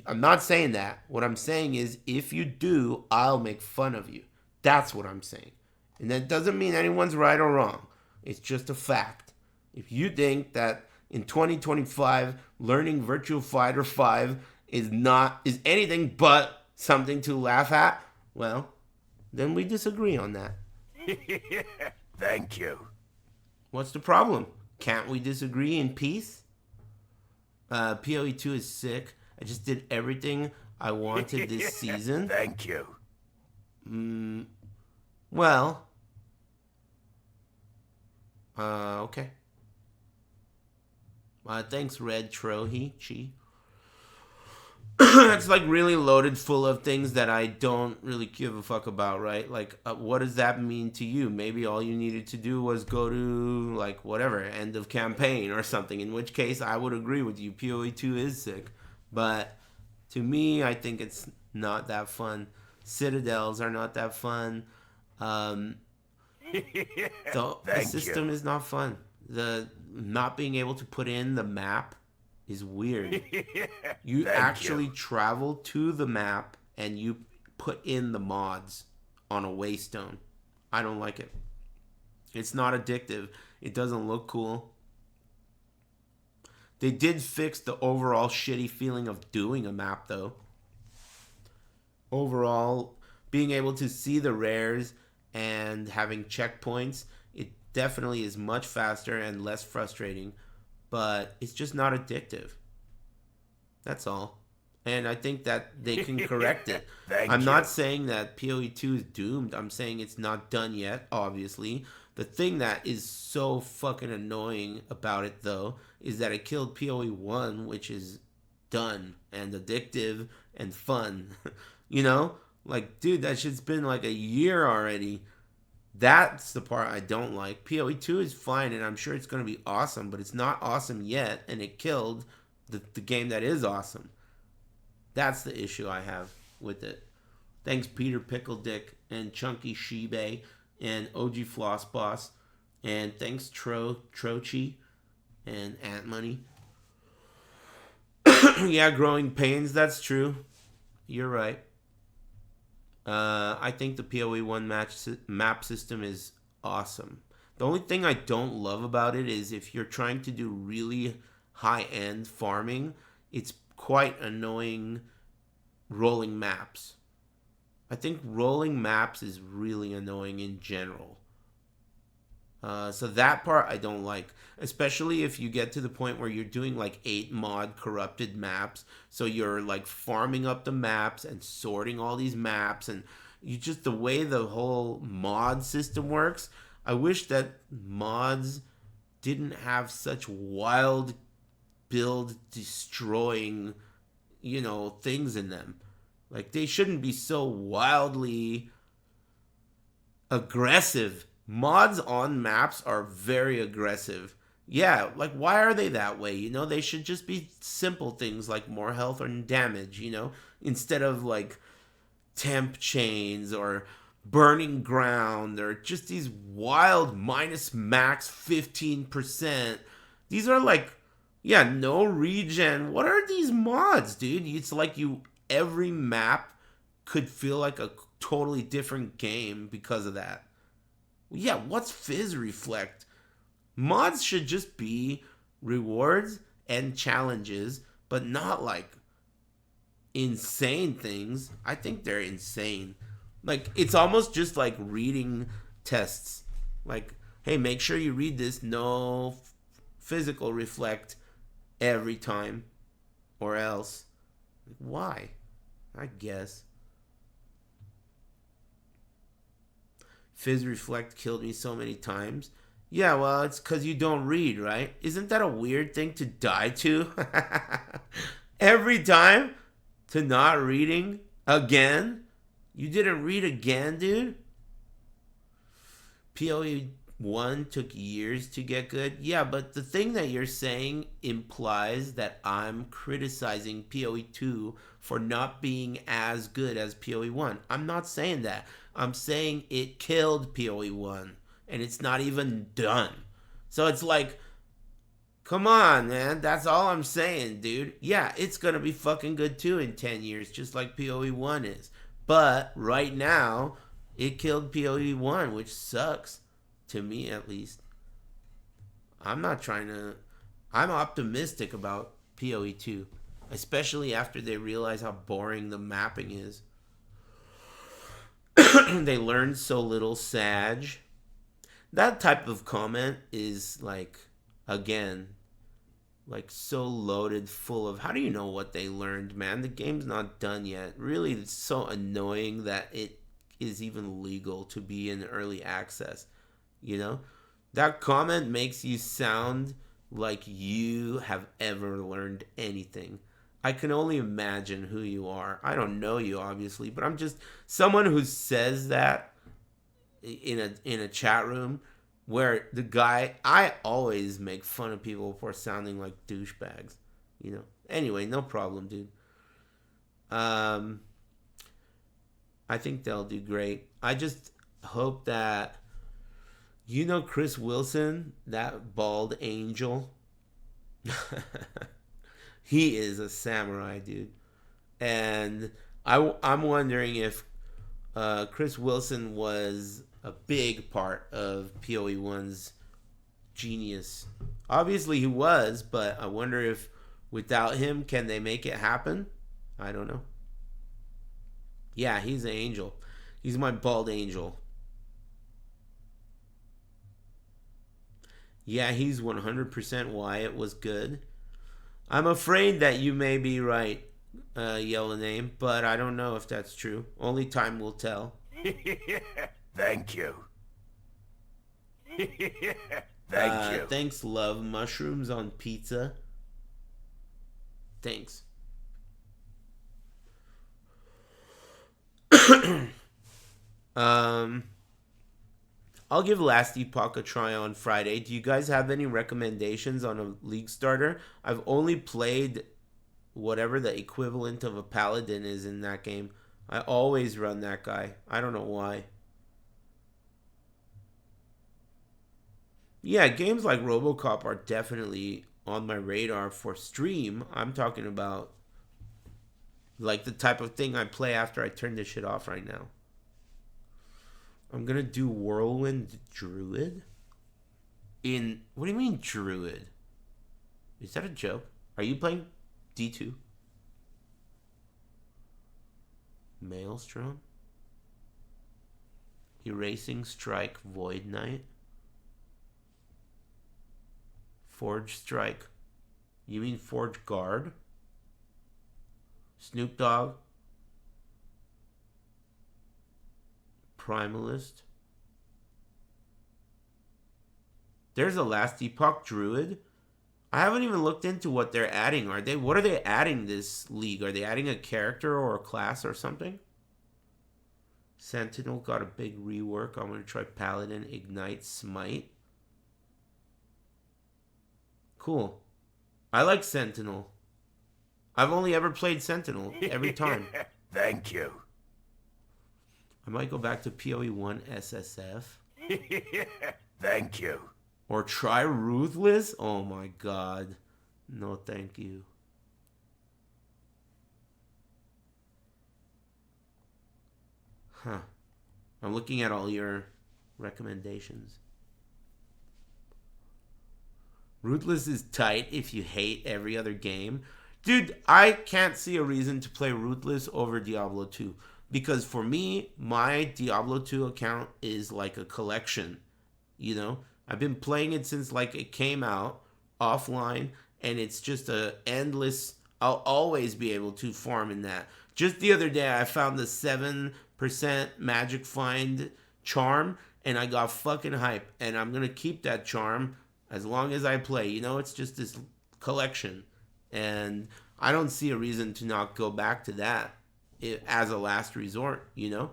Speaker 1: I'm not saying that. What I'm saying is, if you do, I'll make fun of you. That's what I'm saying. And that doesn't mean anyone's right or wrong. It's just a fact. If you think that in 2025, learning Virtua Fighter 5 is anything but something to laugh at, well, then we disagree on that.
Speaker 2: Thank you.
Speaker 1: What's the problem? Can't we disagree in peace? PoE 2 is sick. I just did everything I wanted this season.
Speaker 2: Thank you.
Speaker 1: Well. Okay. Thanks, Red Trohi. It's like really loaded full of things that I don't really give a fuck about, right? Like, what does that mean to you? Maybe all you needed to do was go to, like, whatever, end of campaign or something, in which case I would agree with you. PoE 2 is sick. But to me, I think it's not that fun. Citadels are not that fun. The system is not fun. The not being able to put in the map is weird. You actually travel to the map and you put in the mods on a waystone. I don't like it. It's not addictive. It doesn't look cool. They did fix the overall shitty feeling of doing a map, though. Overall, being able to see the rares and having checkpoints, it definitely is much faster and less frustrating. But it's just not addictive. That's all. And I think that they can correct it. I'm not saying that PoE 2 is doomed. I'm saying it's not done yet, obviously. The thing that is so fucking annoying about it, though, is that it killed PoE 1, which is done and addictive and fun. You know? Like, dude, that shit's been like a year already. That's the part I don't like. PoE 2 is fine, and I'm sure it's going to be awesome, but it's not awesome yet, and it killed the game that is awesome. That's the issue I have with it. Thanks, Peter Pickledick and Chunky Shibe and OG Floss Boss, and thanks, Trochi and Ant Money. Yeah, Growing Pains, that's true. You're right. I think the PoE 1 map system is awesome. The only thing I don't love about it is if you're trying to do really high-end farming, it's quite annoying rolling maps. I think rolling maps is really annoying in general. So that part I don't like, especially if you get to the point where you're doing like 8 mod corrupted maps. So you're like farming up the maps and sorting all these maps, and you just, the way the whole mod system works, I wish that mods didn't have such wild build destroying, you know, things in them. Like, they shouldn't be so wildly aggressive. Mods on maps are very aggressive. Yeah, like, why are they that way? You know, they should just be simple things like more health or damage, you know, instead of like temp chains or burning ground or just these wild minus max 15%. These are like, yeah, no regen. What are these mods, dude? It's like every map could feel like a totally different game because of that. Yeah, what's Fizz Reflect? Mods should just be rewards and challenges, but not like insane things. I think they're insane. Like, it's almost just like reading tests. Like, hey, make sure you read this. No physical reflect every time, or else. Why? I guess. Fizz Reflect killed me so many times. Yeah, well, it's because you don't read, right? Isn't that a weird thing to die to? Every time? To not reading? Again? You didn't read again, dude? PoE 1 took years to get good. Yeah, but the thing that you're saying implies that I'm criticizing PoE 2 for not being as good as PoE 1. I'm not saying that. I'm saying it killed PoE 1 and it's not even done. So it's like, come on, man. That's all I'm saying, dude. Yeah, it's going to be fucking good too in 10 years, just like PoE 1 is. But right now, it killed PoE 1, which sucks. To me, at least. I'm optimistic about PoE 2. Especially after they realize how boring the mapping is. They learned so little Sag. That type of comment is like, again, like so loaded full of, how do you know what they learned, man? The game's not done yet. Really, it's so annoying that it is even legal to be in early access. You know? That comment makes you sound like you have ever learned anything. I can only imagine who you are. I don't know you, obviously, but I'm just someone who says that in a chat room where the guy, I always make fun of people for sounding like douchebags, you know. Anyway, no problem, dude. I think they'll do great. I just hope that, you know, Chris Wilson, that bald angel. He is a samurai, dude. And I'm wondering if Chris Wilson was a big part of PoE 1's genius. Obviously he was, but I wonder if without him, can they make it happen? I don't know. Yeah, he's an angel. He's my bald angel. Yeah, he's 100% why it was good. I'm afraid that you may be right, Yellow Name, but I don't know if that's true. Only time will tell.
Speaker 2: Thank you. Thank you.
Speaker 1: Thanks, love. Mushrooms on pizza. Thanks. I'll give Last Epoch a try on Friday. Do you guys have any recommendations on a League starter? I've only played whatever the equivalent of a Paladin is in that game. I always run that guy. I don't know why. Yeah, games like RoboCop are definitely on my radar for stream. I'm talking about like the type of thing I play after I turn this shit off right now. I'm gonna do Whirlwind Druid? What do you mean Druid? Is that a joke? Are you playing D2? Maelstrom? Erasing Strike Void Knight? Forge Strike? You mean Forge Guard? Snoop Dogg? Primalist? There's a Last Epoch Druid? I haven't even looked into what they're adding. What are they adding this league? Are they adding a character or a class or something? Sentinel got a big rework. I'm going to try Paladin, Ignite, Smite. Cool. I like Sentinel. I've only ever played Sentinel every time.
Speaker 2: Thank you.
Speaker 1: I might go back to PoE 1 SSF.
Speaker 2: Thank you.
Speaker 1: Or try Ruthless? Oh my god. No, thank you. Huh. I'm looking at all your recommendations. Ruthless is tight if you hate every other game. Dude, I can't see a reason to play Ruthless over Diablo 2. Because for me, my Diablo 2 account is like a collection. You know? I've been playing it since like it came out offline. And it's just a endless... I'll always be able to farm in that. Just the other day, I found the 7% Magic Find charm. And I got fucking hype. And I'm going to keep that charm as long as I play. You know, it's just this collection. And I don't see a reason to not go back to that as a last resort, you know?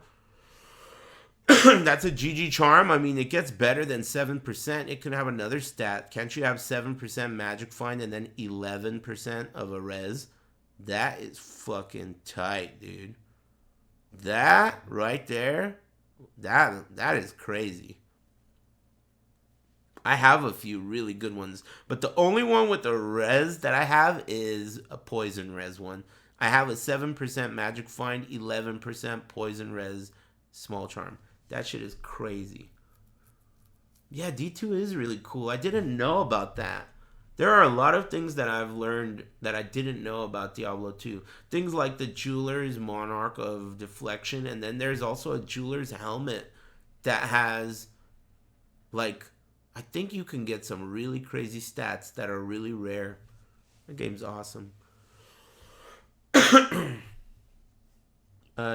Speaker 1: That's a GG charm. I mean, it gets better than 7%. It could have another stat. Can't you have 7% magic find and then 11% of a res? That is fucking tight, dude. That right there, that is crazy. I have a few really good ones, but the only one with a res that I have is a poison res one. I have a 7% magic find, 11% poison res small charm. That shit is crazy. Yeah, D2 is really cool. I didn't know about that. There are a lot of things that I've learned that I didn't know about Diablo 2. Things like the Jeweler's Monarch of Deflection, and then there's also a Jeweler's Helmet that has, like, I think you can get some really crazy stats that are really rare. The game's awesome.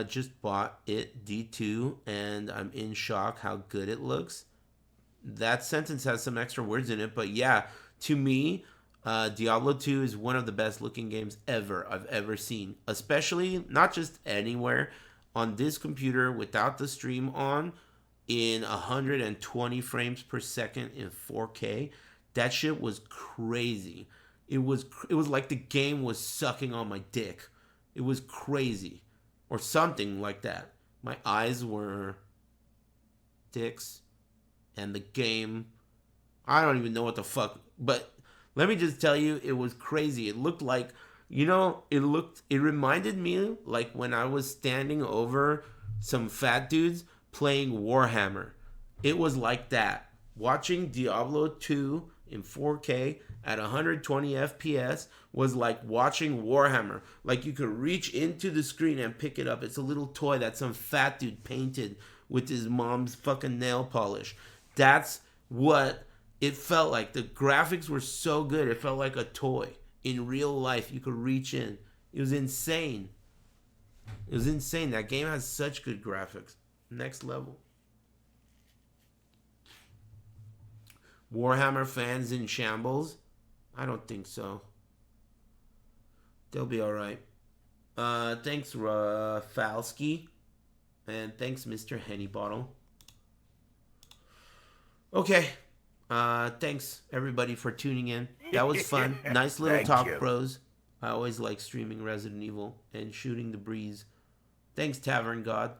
Speaker 1: Just bought it, D2, and I'm in shock how good it looks. That sentence has some extra words in it, but yeah, to me, Diablo 2 is one of the best looking games I've ever seen. Especially, not just anywhere, on this computer without the stream on, in 120 frames per second in 4K. That shit was crazy. It was like the game was sucking on my dick. It was crazy. Or something like that. My eyes were dicks. And the game, I don't even know what the fuck. But let me just tell you, it was crazy. It looked like, it reminded me like when I was standing over some fat dudes playing Warhammer. It was like that. Watching Diablo 2 in 4K at 120 FPS was like watching Warhammer. Like you could reach into the screen and pick it up. It's a little toy that some fat dude painted with his mom's fucking nail polish. That's what it felt like. The graphics were so good. It felt like a toy. In real life, you could reach in. It was insane. It was insane. That game has such good graphics. Next level. Warhammer fans in shambles? I don't think so. They'll be alright. Thanks, Falski. And thanks, Mr. Henny Bottle. Okay. Thanks, everybody, for tuning in. That was fun. Nice little talk, bros. I always like streaming Resident Evil and shooting the breeze. Thanks, Tavern God.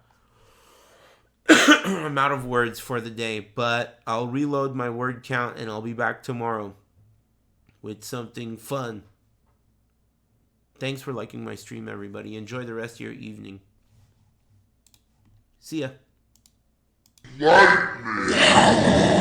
Speaker 1: I'm out of words for the day, but I'll reload my word count and I'll be back tomorrow with something fun. Thanks for liking my stream, everybody. Enjoy the rest of your evening. See ya.